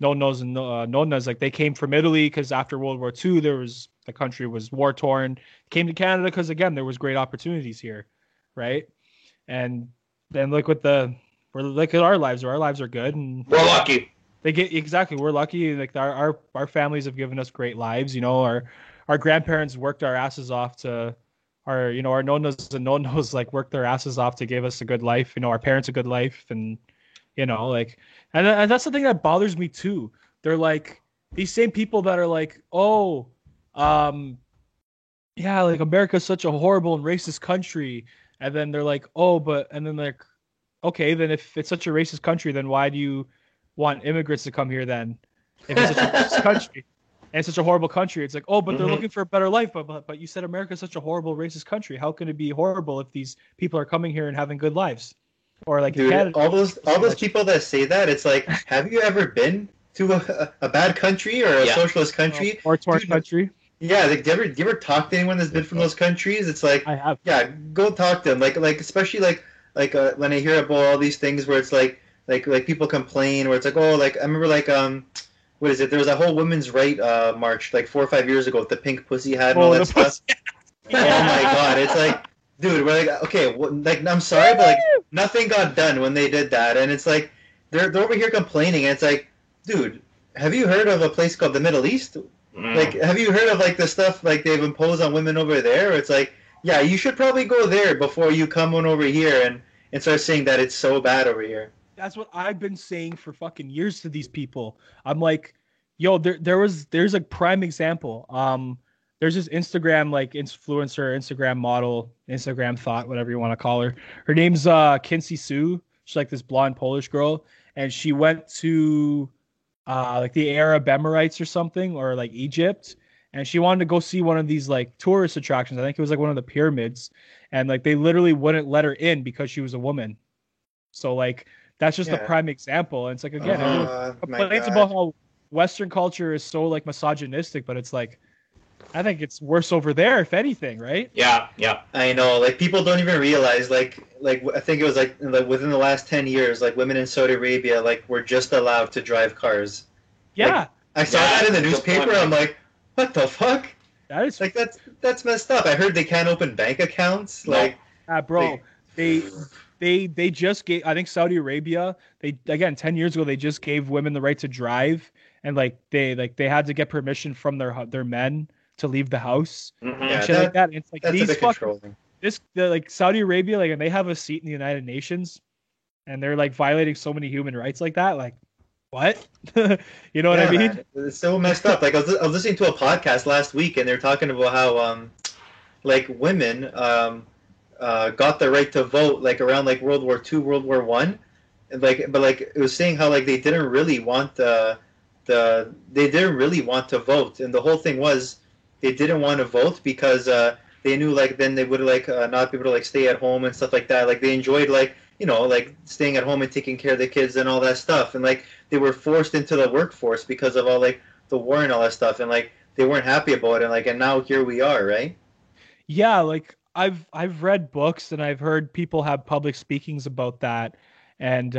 nonnos and nonnas, like they came from Italy because after World War II, the country was war torn. Came to Canada because again there was great opportunities here, right? And then look what we're like at our lives. Our lives are good, and We're lucky. they get exactly. We're lucky. Like our families have given us great lives. Our grandparents worked our asses off to our our nonnos and nonnos like worked their asses off to give us a good life. Our parents a good life, and like and that's the thing that bothers me too. They're like these same people that are like, oh, yeah, like America's such a horrible and racist country, and then they're like, oh, but and then like, okay, then if it's such a racist country, then why do you want immigrants to come here then? If it's such a racist country and it's such a horrible country, it's like, oh, but they're looking for a better life. But you said America's such a horrible racist country. How can it be horrible if these people are coming here and having good lives? Or like in Dude, Canada, all those people that say that, it's like, have you ever been to a bad country or a socialist country? or torn Dude, country. Yeah, like, do you ever talk to anyone that's been from those countries? It's like, I have. yeah, go talk to them. Like especially when I hear about all these things where it's like people complain where it's like, oh, like I remember like what is it? There was a whole women's right march like 4 or 5 years ago with the pink pussy hat and all that stuff. Oh my god, it's like, dude, we're like, okay, like I'm sorry, but like nothing got done when they did that, and it's like they're over here complaining, and it's like, dude, have you heard of a place called the Middle East? Like, have you heard of like the stuff like they've imposed on women over there? It's like, yeah, you should probably go there before you come on over here and start saying that it's so bad over here. That's what I've been saying for fucking years to these people. I'm like, yo, there's a prime example. There's this Instagram like influencer, Instagram model, Instagram thought, whatever you want to call her. Her name's Kinsey Sue. She's like this blonde Polish girl, and she went to like the Arab Emirates or something, or like Egypt, and she wanted to go see one of these like tourist attractions. I think it was like one of the pyramids, and like they literally wouldn't let her in because she was a woman. So like that's just a Yeah. prime example. And it's like again, everyone My complains God. about how Western culture is so like misogynistic, but it's like I think it's worse over there, if anything, right? Yeah, yeah. I know, like people don't even realize, like I think it was like within the last 10 years, like women in Saudi Arabia, like were just allowed to drive cars. Yeah, I saw Yeah, that in the good newspaper. point. I'm like, what the fuck? that is Like that's messed up. I heard they can't open bank accounts. No. Like, bro. They just gave, I think Saudi Arabia, they again 10 years ago they just gave women the right to drive, and they had to get permission from their men to leave the house Mhm. and yeah, shit like that. And it's like that's a these bit fucking controlling. like Saudi Arabia, like, and they have a seat in the United Nations, and they're like violating so many human rights like that. Like, what? You know what I Yeah, mean? man, it's so messed up. Like I was listening to a podcast last week, and they're talking about how like women got the right to vote like around like World War II, World War One, and like but like it was saying how like they didn't really want they didn't really want to vote, and the whole thing was they didn't want to vote because they knew like then they would like not be able to like stay at home and stuff like that. Like they enjoyed like like staying at home and taking care of the kids and all that stuff, and like they were forced into the workforce because of all like the war and all that stuff, and like they weren't happy about it, and now here we are, right? Yeah, like I've read books and I've heard people have public speakings about that, and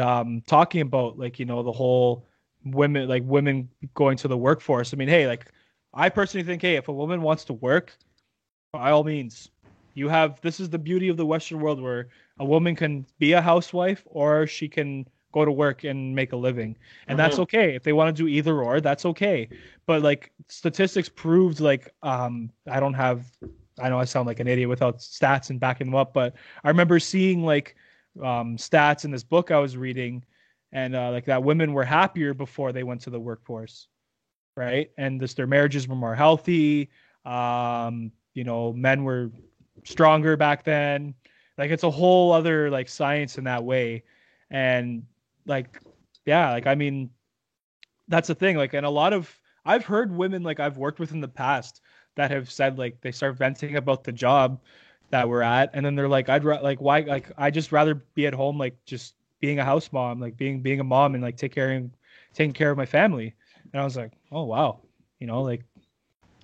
talking about like the whole women going to the workforce. I mean, hey, like I personally think, hey, if a woman wants to work, by all means, this is the beauty of the Western world where a woman can be a housewife or she can go to work and make a living. And that's Mhm. okay. If they want to do either or, that's okay. But like statistics proved like I know I sound like an idiot without stats and backing them up, but I remember seeing like stats in this book I was reading, and like that women were happier before they went to the workforce, right? And their marriages were more healthy. Men were stronger back then. Like it's a whole other like science in that way. And like, yeah, like I mean, that's the thing. Like, and a lot of I've heard women like I've worked with in the past that have said like they start venting about the job that we're at, and then they're like, like why like I just rather be at home, like just being a house mom, like being a mom and like taking care of my family. And I was like, oh wow, like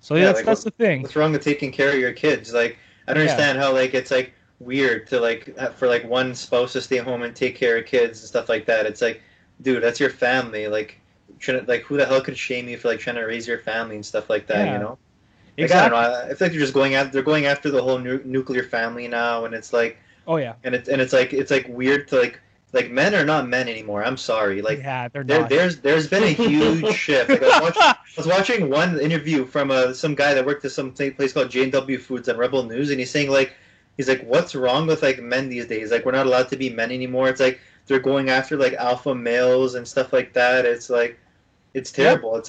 so Yeah, that's the thing. what's wrong with taking care of your kids? Like, I don't Yeah. understand how like it's like weird to like for like one spouse to stay home and take care of kids and stuff like that. It's like, dude, that's your family. Like, shouldn't like who the hell could shame you for like trying to raise your family and stuff like that? Yeah, Like I don't exactly. know. I feel like they're going after the whole nuclear family now, and it's like Oh yeah. it's like weird to like men are not men anymore. I'm sorry. Like Yeah, they're not. there's been a huge shift. Like I was watching one interview from some guy that worked at some place called J&W Foods on Rebel News, and he's saying like what's wrong with like men these days? Like we're not allowed to be men anymore. It's like they're going after like alpha males and stuff like that. It's like it's Yeah. terrible. It's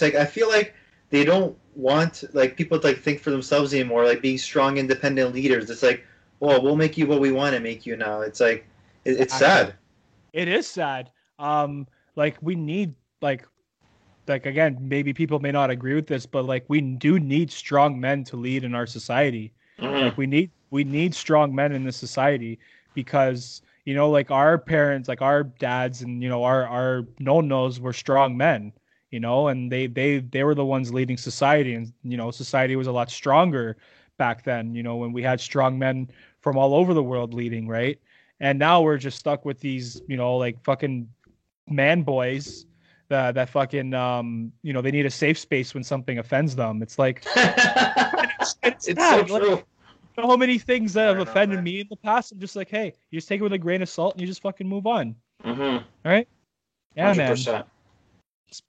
like I feel like they don't want like people to like think for themselves anymore. Like being strong, independent leaders. It's like, well, we'll make you what we want to make you now. It's like it's sad. It is sad. Like we need like again, maybe people may not agree with this, but like we do need strong men to lead in our society. Like Mhm. we need strong men in this society because like our parents, like our dads, and our no-nos were strong men, and they were the ones leading society, and society was a lot stronger back then. When we had strong men from all over the world leading, right? And now we're just stuck with these, like fucking man boys that fucking they need a safe space when something offends them. It's like it's It's so sad. Like, true. how many things that I have don't know, offended man. me in the past? I'm just like, hey, you just take it with a grain of salt and you just fucking move on. Mhm. All right? Yeah, man. 100%.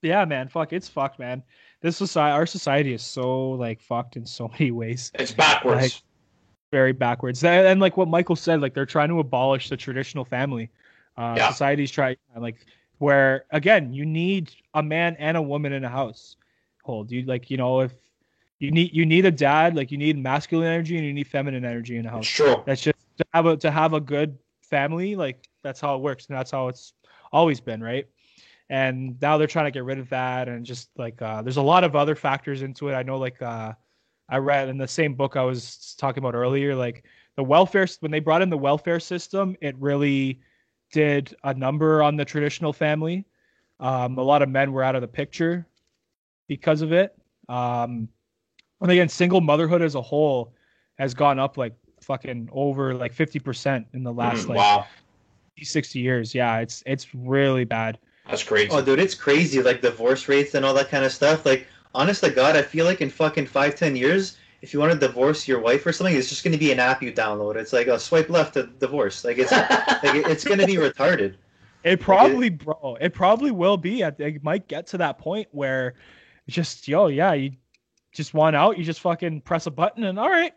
Yeah, man. Fuck, it's fucked, man. Our society is so like fucked in so many ways. It's backwards. Like, very backwards. And like what Michael said, like they're trying to abolish the traditional family. Yeah. Society's trying like where again you need a man and a woman in a house. Hold you like if you need a dad, like you need masculine energy and you need feminine energy in a It's house. true. That's just to have a good family. Like that's how it works, and that's how it's always been, right? and now they're trying to get rid of that, and just like there's a lot of other factors into it. I know, like I read in the same book I was talking about earlier, like the welfare, when they brought in the welfare system, it really did a number on the traditional family. A lot of men were out of the picture because of it. And again, single motherhood as a whole has gone up like fucking over like 50% in the last like Wow, 60 years. Yeah, it's really bad. that's crazy. Oh, dude, it's crazy. Like divorce rates and all that kind of stuff. Like, honest to God, I feel like in fucking 5, 10 years, if you want to divorce your wife or something, it's just going to be an app you download. It's like a swipe left to divorce. Like it's going to be retarded. It probably, bro. It probably will be. It might get to that point where it's just, you just want out. You just fucking press a button and all right,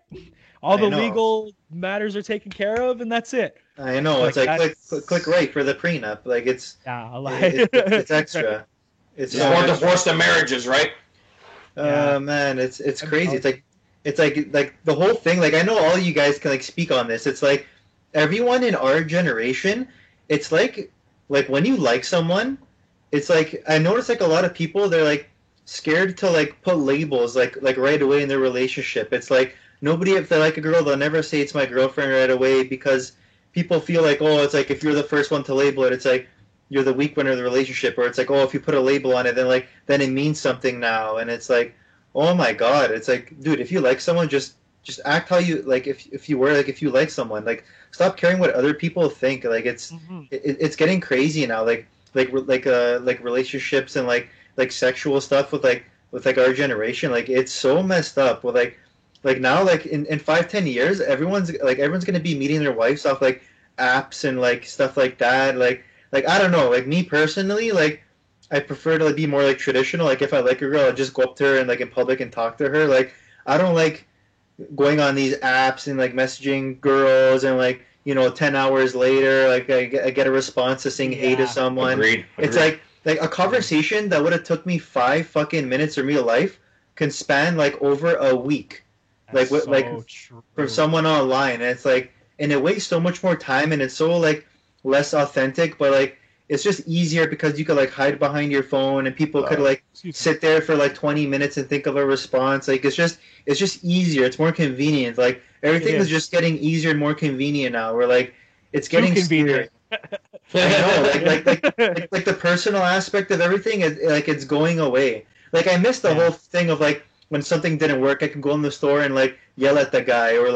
all the legal matters are taken care of, and that's it. I know. It's like click right for the prenup. Like it's extra. It's more divorce than marriages, right? Man, it's crazy. It's like the whole thing. Like I know all you guys can like speak on this. It's like everyone in our generation. It's like when you like someone, it's like I notice like a lot of people they're like scared to like put labels like right away in their relationship. It's like nobody, if they like a girl, they'll never say it's my girlfriend right away because people feel like, oh, it's like if you're the first one to label it, it's like you're the weak one of the relationship, or it's like, oh, if you put a label on it, then it means something now. And it's like, oh my God, it's like, dude, if you like someone, just act how you like. If you were like, if you like someone, like stop caring what other people think. Like it's getting crazy now. Like relationships and like sexual stuff with our generation. Like it's so messed up with like now like in 5, 10 years everyone's gonna be meeting their wives off like apps and like stuff like that. Like I don't know, like me personally, like I prefer to like, be more like traditional. Like if I like a girl, I just go up to her and like in public and talk to her. Like I don't like going on these apps and like messaging girls and like 10 hours later like I get a response to saying hey to someone. Agreed. It's like a conversation that would have took me 5 fucking minutes in real life can span like over a week. That's from someone online, and it's like, and it wastes so much more time, and it's so like less authentic, but like it's just easier because you could like hide behind your phone, and people could like sit there for like 20 minutes and think of a response. Like it's just easier. It's more convenient. Like everything is just getting easier and more convenient now. We're like it's getting convenient. I know, like the personal aspect of everything is like it's going away. Like I miss the whole thing of like when something didn't work, I can go in the store and like yell at the guy or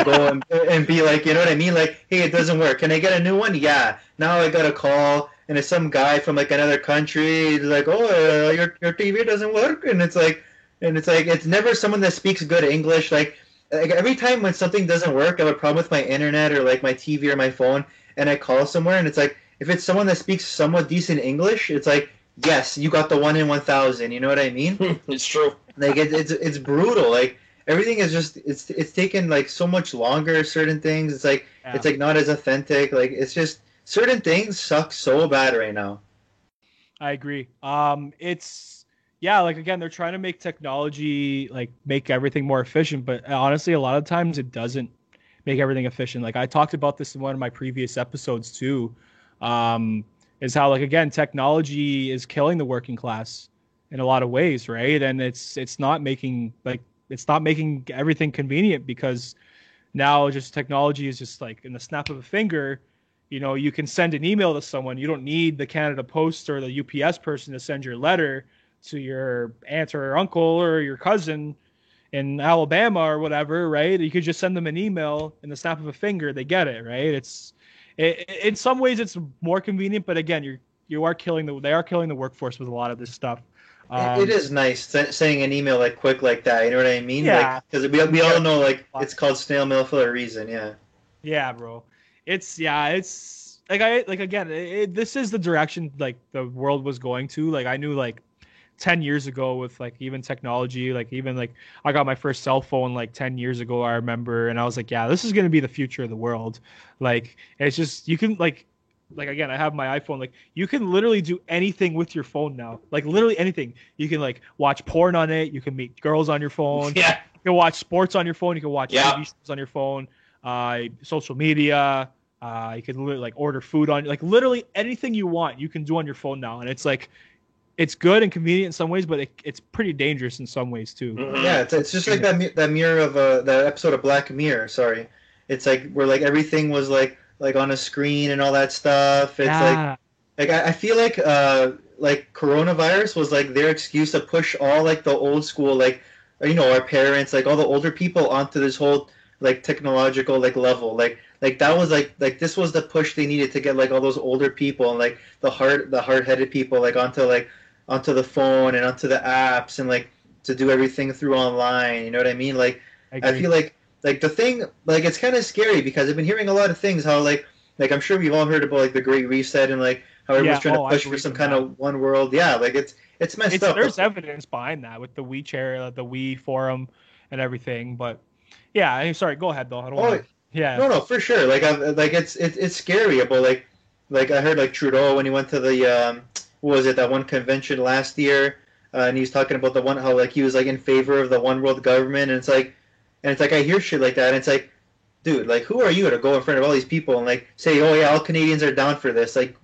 go and be like, you know what I mean? Like, hey, it doesn't work. Can I get a new one? Yeah. Now I got a call and it's some guy from like another country. He's like, oh, your TV doesn't work, and it's like it's never someone that speaks good English. Like every time when something doesn't work, I have a problem with my internet or like my TV or my phone, and I call somewhere, and it's like if it's someone that speaks somewhat decent English, it's like, yes, you got the 1 in 1,000. You know what I mean? It's true. Like it's brutal. Like everything is just it's taken like so much longer. Certain things, it's like not as authentic. Like it's just certain things suck so bad right now. I agree. It's like again, they're trying to make technology like make everything more efficient, but honestly, a lot of times it doesn't make everything efficient. Like I talked about this in one of my previous episodes too. Is how like again technology is killing the working class in a lot of ways, right? And it's not making everything convenient, because now just technology is just like in the snap of a finger, you can send an email to someone. You don't need the Canada Post or the UPS person to send your letter to your aunt or uncle or your cousin in Alabama or whatever, right? You could just send them an email in the snap of a finger. They get it, right? In some ways it's more convenient, but again, they are killing the workforce with a lot of this stuff. It is nice sending an email like quick like that. You know what I mean? Yeah. Because we all know like it's called snail mail for a reason. Yeah. Yeah, bro. It's like this is the direction like the world was going to. Like I knew like 10 years ago with like even technology, like even like I got my first cell phone like 10 years ago, I remember, and I was like, yeah, this is going to be the future of the world. Like it's just you can like again, I have my iPhone. Like you can literally do anything with your phone now. Like literally anything. You can like watch porn on it. You can meet girls on your phone. Yeah. You can watch sports on your phone. You can watch TV shows on your phone. Social media. You can like order food on like literally anything you want you can do on your phone now, and it's like it's good and convenient in some ways, but it's pretty dangerous in some ways too. Yeah, it's just like that mirror of that episode of Black Mirror. Sorry, it's like where like everything was like on a screen and all that stuff. It's like I feel like coronavirus was like their excuse to push all like the old school like our parents like all the older people onto this whole like technological like level like that was like this was the push they needed to get like all those older people and like the hard-headed people like onto the phone and onto the apps and like to do everything through online. You know what I mean? Like I feel like the thing like it's kind of scary because I've been hearing a lot of things how like I'm sure we've all heard about like the Great Reset and like how everyone's trying to push for some kind of one world. Yeah, like it's messed up. There's evidence behind that with the WeChat, the Wii forum, and everything. But yeah, I'm sorry. Go ahead though. I don't want. Yeah. No, for sure. Like it's scary. But like I heard like Trudeau when he went to the what was it, that one convention last year, and he was talking about the one how like he was like in favor of the one world government, and it's like I hear shit like that, and it's like, dude, like who are you to go in front of all these people and like say, oh yeah, all Canadians are down for this? Like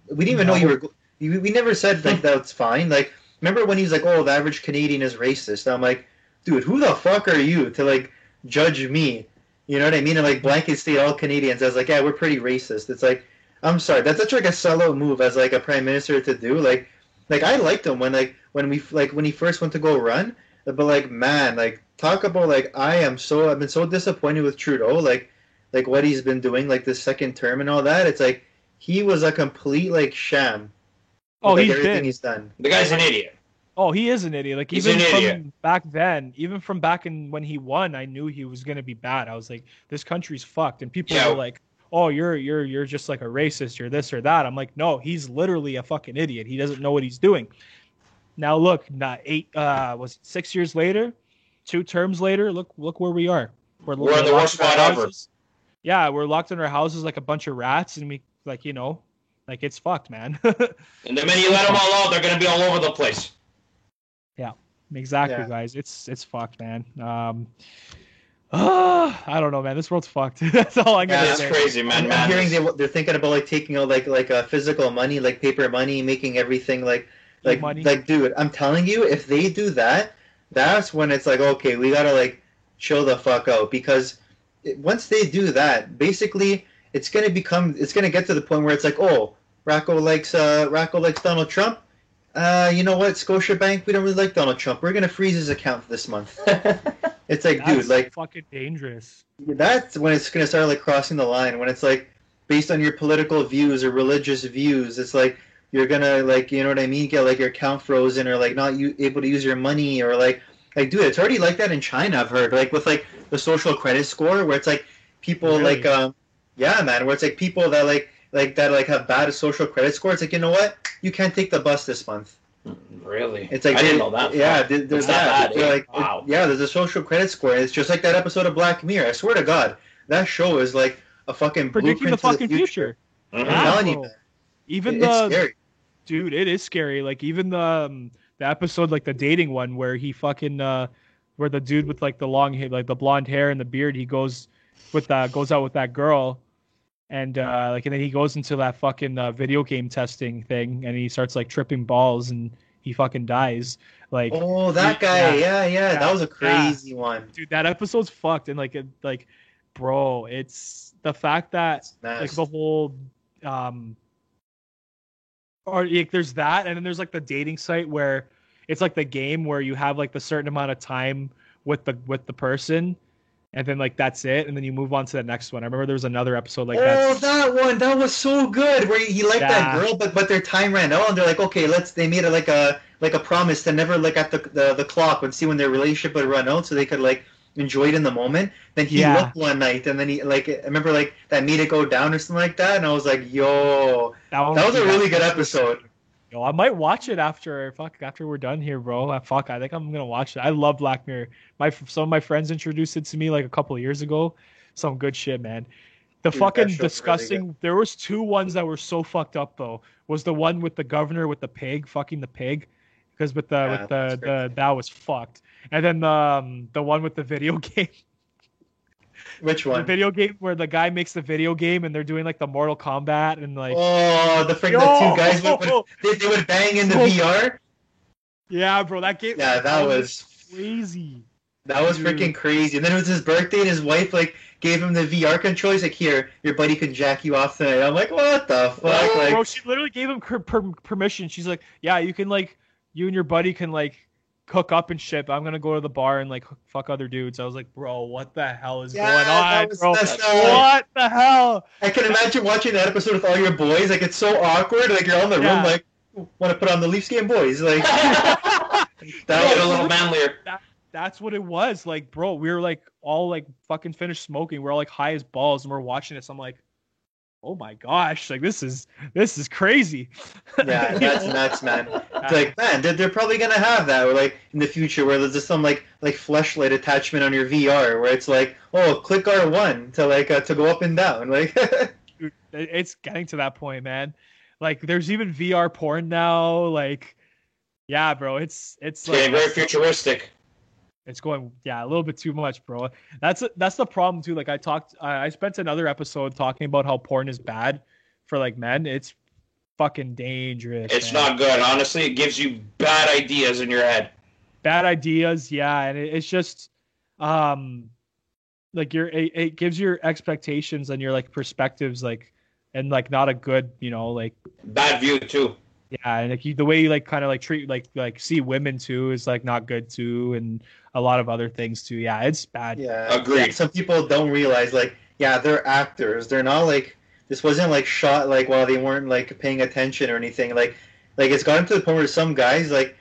we didn't even know you were. We never said like that's fine. Like remember when he was like, oh, the average Canadian is racist? I'm like, dude, who the fuck are you to like judge me? You know what I mean? And like blanket state all Canadians as like, yeah, we're pretty racist. It's like, I'm sorry, that's such like a sellout move as like a prime minister to do. Like I liked him when he first went to go run, but like man, like talk about like I've been so disappointed with Trudeau, like what he's been doing like this second term and all that. It's like he was a complete like sham. Oh, like, everything he's done. The guy's an idiot. Oh, he is an idiot. Like he's even from back then, even from back in when he won, I knew he was gonna be bad. I was like, this country's fucked, and people were like, oh, you're just like a racist, you're this or that. I'm like, no, he's literally a fucking idiot. He doesn't know what he's doing. Now look, 6 years later, 2 terms later, look where we are. We're in the worst spot ever. Yeah, we're locked in our houses like a bunch of rats, and we like like it's fucked, man. And the minute you let them all out, they're gonna be all over the place. Yeah, exactly, guys. It's fucked, man. I don't know, man. This world's fucked. That's all I'm gonna say. That's crazy, man. I'm hearing they're thinking about like taking out like physical money, like paper money, making everything like money. Like, dude, I'm telling you, if they do that, that's when it's like, okay, we gotta like chill the fuck out because once they do that, basically, it's gonna get to the point where it's like, oh, Racco likes Donald Trump. You know what, Scotiabank, we don't really like Donald Trump. We're gonna freeze his account for this month. It's like, that's dude, like fucking dangerous. That's when it's gonna start like crossing the line. When it's like based on your political views or religious views, it's like you're gonna like, you know what I mean, get like your account frozen or like not able to use your money or like dude, it's already like that in China. I've heard like with like the social credit score where it's like people really? Yeah, man, where it's like people that like have bad social credit score. It's like, you know what, you can't take the bus this month. Really? It's like I didn't know that. Yeah, there's that. Bad, like, wow. There's a social credit score. It's just like that episode of Black Mirror. I swear to God, that show is like a fucking predicting the fucking future. I'm telling you, even it's scary. Dude, it is scary. Like even the episode, like the dating one, where he fucking where the dude with like the long hair, like the blonde hair and the beard, he goes out with that girl. And and then he goes into that fucking video game testing thing, and he starts like tripping balls, and he fucking dies. Like, oh, that guy, yeah, that was a crazy one, dude. That episode's fucked, and bro, it's the fact that like the whole or like there's that, and then there's like the dating site where it's like the game where you have like the certain amount of time with the person. And then like that's it, and then you move on to the next one. I remember there was another episode like that. Oh, that one, that was so good. Where he liked that girl, but their time ran out, and they're like, okay, they made it like a promise to never look at the clock and see when their relationship would run out, so they could like enjoy it in the moment. Then he looked one night, and then he like I remember like that made it go down or something like that, and I was like, yo, that was a really good episode. Yo, I might watch it after we're done here, bro. I think I'm gonna watch it. I love Black Mirror. Some of my friends introduced it to me like a couple of years ago. Some good shit, man. Dude, fucking disgusting. Really, there was 2 ones that were so fucked up though. Was the one with the governor with the pig, fucking the pig, because with the that was fucked. And then the one with the video game. Which The one? video game where the guy makes the video game and they're doing like the Mortal Kombat and like. Oh, the Yo! two guys they would bang in the So- VR. Yeah, bro, that game. Yeah, that was crazy. That was Dude. freaking crazy. And then it was his birthday, and his wife like gave him the VR controller. He's like, "Here, your buddy can jack you off tonight." I'm like, "What the fuck?" Like, Bro, she literally gave him permission. She's like, "Yeah, you can like, you and your buddy can like hook up and shit. But I'm gonna go to the bar and like fuck other dudes." I was like, "Bro, what the hell is Yeah, going that on, was bro? messed up. What the hell?" I can imagine watching that episode with all your boys. Like, it's so awkward. Like, you're all in the Yeah. room, like, want to put on the Leafs game, boys. Like, that Get a was little manlier. That's what it was. Like, bro, we were like all like fucking finished smoking. We're all like high as balls, and we're watching this. I'm like, oh my gosh, like this is crazy. yeah, You that's know? nuts, man. It's like, man, they're probably gonna have that, or like in the future, where there's just some like fleshlight attachment on your VR, where it's like, oh, click R1 to like to go up and down, like. Dude, it's getting to that point, man. Like, there's even VR porn now. Like, yeah, bro, it's It's like getting very futuristic. it's going, yeah, a little bit too much, bro. That's the problem too. Like, I spent another episode talking about how porn is bad for like men. It's fucking dangerous. It's man. not good. Honestly, it gives you bad ideas in your head. Bad ideas, yeah, and it's just like it gives your expectations and your like perspectives like, and like not a good, you know, like, Bad view too. yeah, and like the way you like kind of like treat like see women too is like not good too, and a lot of other things too. Yeah, it's bad. Yeah, Agreed. yeah, some people don't realize, like, yeah, they're actors. They're not like, this wasn't like shot like while they weren't like paying attention or anything. Like it's gotten to the point where some guys like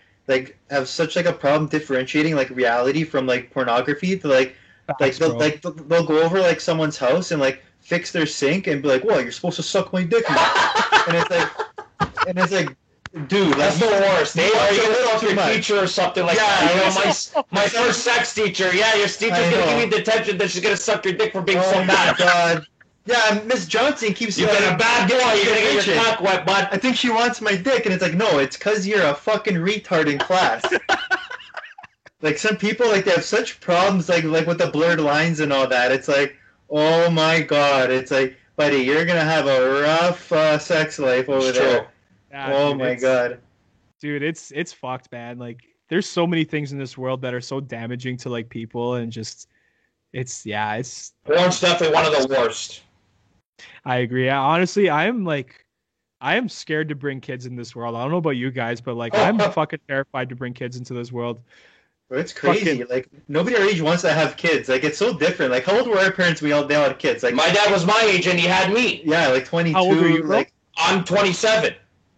have such like a problem differentiating like reality from like pornography to like Facts, bro. they'll go over like someone's house and like fix their sink and be like, "Whoa, you're supposed to suck my dick now." and it's like, dude, That's the worst. They you are watch you a gonna little talk to too your much. teacher or something like Yeah, that. You I know, my first sex teacher. Yeah, your teacher's I gonna know. give you detention that she's gonna suck your dick for being Oh so my bad. god. Yeah, Miss Johnson keeps You've been a bad boy. You're gonna get your bitching. cock wet, bud. I think she wants my dick, and it's like, no, it's because you're a fucking retard in class. Like, some people, like, they have such problems, like with the blurred lines and all that. It's like, oh my god. It's like, buddy, you're gonna have a rough sex life over It's there. true. Yeah, Oh dude, my it's- god. dude, it's fucked, man. Like, there's so many things in this world that are so damaging to like people, and just it's Porn's definitely one of the worst. I agree. Honestly, I am scared to bring kids in this world. I don't know about you guys, but like I'm fucking terrified to bring kids into this world. Bro, it's crazy. Fucking- Like, nobody our age wants to have kids. Like, it's so different. Like, how old were our parents when they all had kids? Like, My dad was my age and he had me. yeah, like 22. How old are you, bro? Like, I'm 27.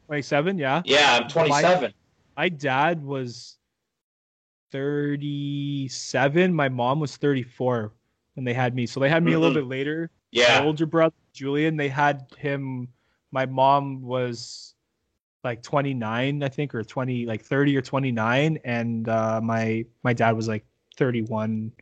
27, yeah. Yeah, I'm 27. My dad was 37. My mom was 34 when they had me. So they had me a little bit later. My Yeah. older brother, Julian, they had him. My mom was like 29, I think, or 20, like 30 or 29. And my dad was like 31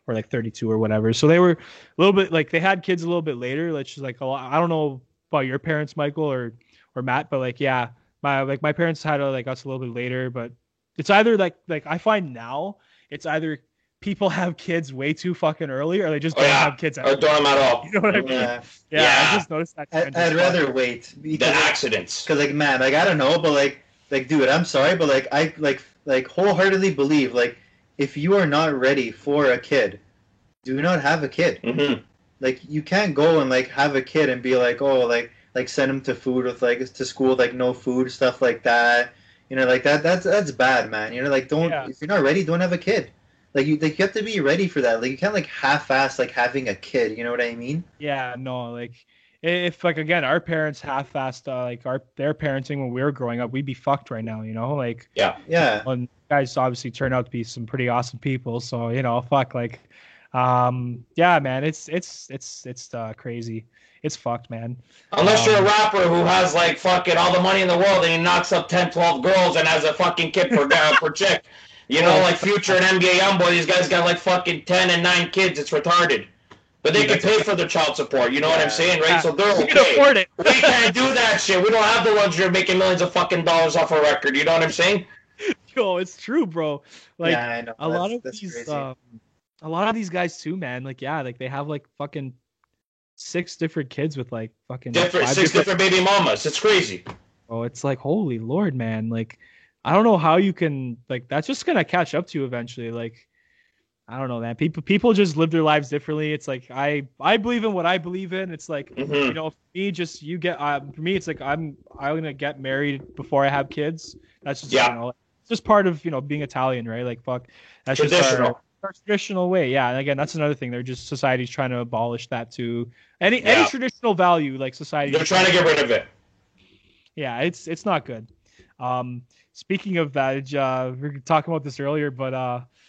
or like 32 or whatever. So they were a little bit like, they had kids a little bit later. Like, just like a lot, I don't know about your parents, Michael or Matt, but like, yeah, my parents had like us a little bit later, but it's either like I find now it's either people have kids way too fucking early or they just Oh, don't yeah. have kids at Or all. don't them at all. You know what I mean? yeah. Yeah, Yeah. I just noticed that. trend I'd just rather fucking- wait. The Because, accidents. like, man, like, I don't know, but like, dude, I'm sorry, but like, I like wholeheartedly believe, like, if you are not ready for a kid, do not have a kid. hmm Like, you can't go and like have a kid and be like, oh, like send him to food with like to school with, like, no food, stuff like that. You know, like that's bad, man. You know, like, don't, Yeah. if you're not ready, don't have a kid. Like, you have to be ready for that. Like, you can't like half-ass like having a kid. You know what I mean? Yeah, no, like if like again our parents half-assed like their parenting when we were growing up, we'd be fucked right now. You know, like Yeah. Yeah. and guys obviously turned out to be some pretty awesome people. So you know, fuck, like, yeah, man, it's crazy. It's fucked, man. Unless you're a rapper who has like fucking all the money in the world and he knocks up 10, 12 girls and has a fucking kid per chick. You know, like Future and NBA Youngboy, these guys got like fucking 10 and 9 kids. It's retarded. But they can pay for their child support. You know what I'm saying, right? So they're You can okay. afford it. We can't do that shit. We don't have the luxury of making millions of fucking dollars off a record. You know what I'm saying? Yo, it's true, bro. Like yeah, I know. a lot of That's these crazy. a lot of these guys too, man. Like, yeah, like they have like fucking 6 different kids with like fucking Different 5 six different baby mamas. It's crazy. Oh, it's like, holy Lord, man. Like, I don't know how you can like that's just gonna catch up to you eventually. Like, I don't know, man. People just live their lives differently. It's like I believe in what I believe in. It's like Hmm. for me, just you get for me, it's like I'm gonna get married before I have kids. That's just Yeah. it's just part of being Italian, right? Like fuck, that's just Traditional. our traditional way. Yeah, and again, that's another thing. They're just society's trying to abolish that too. Any Yeah. traditional value, like society. They're trying to get rid of it. Yeah, it's not good. Speaking of that, we were talking about this earlier, but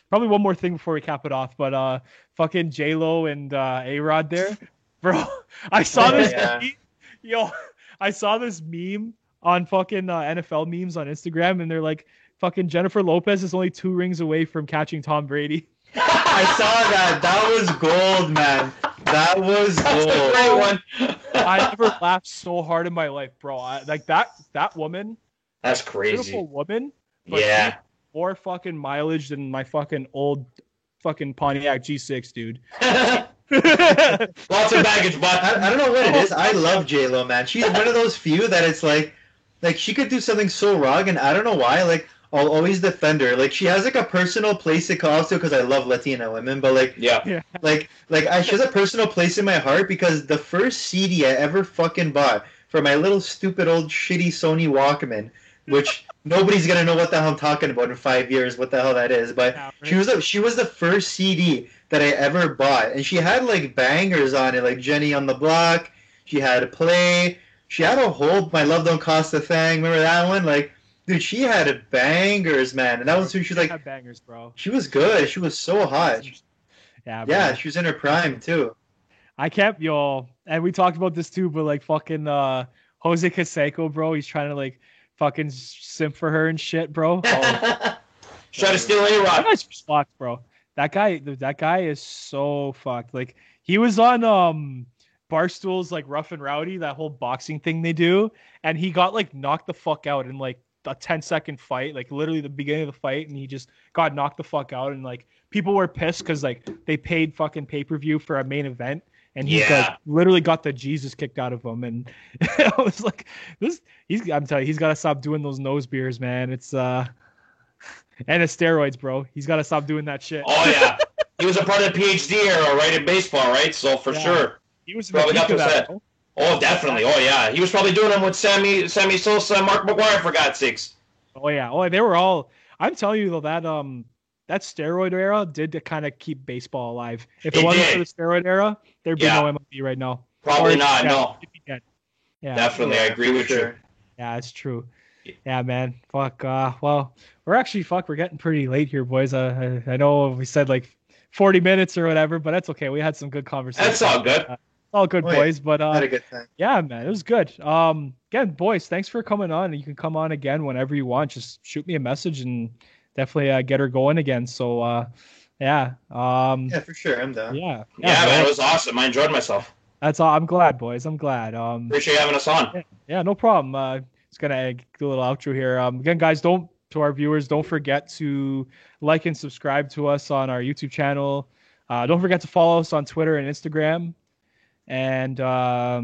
probably one more thing before we cap it off. But fucking J Lo and A Rod there, bro. I saw this. Yeah. Yo, I saw this meme on fucking NFL memes on Instagram, and they're like, fucking Jennifer Lopez is only 2 rings away from catching Tom Brady. I saw that. That was gold, man. That was That's a gold. great one. I never laughed so hard in my life, bro. Like that woman, That's crazy. beautiful woman. But Yeah. more fucking mileage than my fucking old fucking Pontiac G6, dude. Lots of baggage, but I don't know what it is. I love J Lo, man. She's one of those few that it's like she could do something so wrong, and I don't know why. Like I'll always defend her. Like she has like a personal place to call to because I love Latina women, but like yeah. Yeah. she has a personal place in my heart because the first CD I ever fucking bought for my little stupid old shitty Sony Walkman, which nobody's gonna know what the hell I'm talking about in 5 years, what the hell that is. But Yeah, right. she was the first CD that I ever bought, and she had like bangers on it, like Jenny on the Block. She had Play. She had a whole My Love Don't Cost a Thing. Remember that one? Like, dude, she had bangers, man, and that was when she was like, Had bangers, bro. she was good. She was so hot. Yeah, bro. Yeah, she was in her prime too. I kept and we talked about this too, but like fucking Jose Canseco, bro, he's trying to like fucking simp for her and shit, bro. Oh, Try to steal A that Rod. guy's fucked, bro. That guy is so fucked. Like he was on Barstool's like Rough and Rowdy, that whole boxing thing they do, and he got like knocked the fuck out in like a 10-second fight, like literally the beginning of the fight, and he just got knocked the fuck out, and like people were pissed because like they paid fucking pay-per-view for a main event, and he's Yeah. like literally got the Jesus kicked out of him, and I was like, I'm telling you, he's got to stop doing those nose beers, man. It's and his steroids, bro. He's got to stop doing that shit. Oh yeah. He was a part of the PhD era, right, in baseball, right? So for Yeah. sure. He was in Probably the got peak of those that, set. bro. Oh, definitely. Oh yeah. He was probably doing them with Sammy Sosa and Mark McGuire, for God's sakes. Oh yeah. Oh, they were all. I'm telling you though that steroid era did kind of keep baseball alive. If it It wasn't for did. the steroid era, there'd be Yeah. no MLB right now. Probably Or not, dead. no. It'd be dead. Yeah. Definitely, I agree for with you. sure. Yeah, it's true. Yeah, man. Fuck. Well, we're getting pretty late here, boys. I know we said like 40 minutes or whatever, but that's okay. We had some good conversation. That's all good. It's all good, Oh, yeah. boys. But Had a good time. yeah, man, it was good. Again, boys, thanks for coming on. You can come on again whenever you want. Just shoot me a message and definitely get her going again. So, yeah. Yeah, for sure. I'm down. Yeah, Yeah, man, bro. it was awesome. I enjoyed myself. That's all. I'm glad, boys. I'm glad. Appreciate you having us on. Yeah, no problem. Just gonna do a little outro here. Again, guys, to our viewers, don't forget to like and subscribe to us on our YouTube channel. Don't forget to follow us on Twitter and Instagram and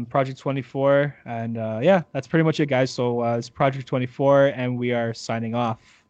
Project 24. And yeah, that's pretty much it, guys. So it's Project 24, and we are signing off.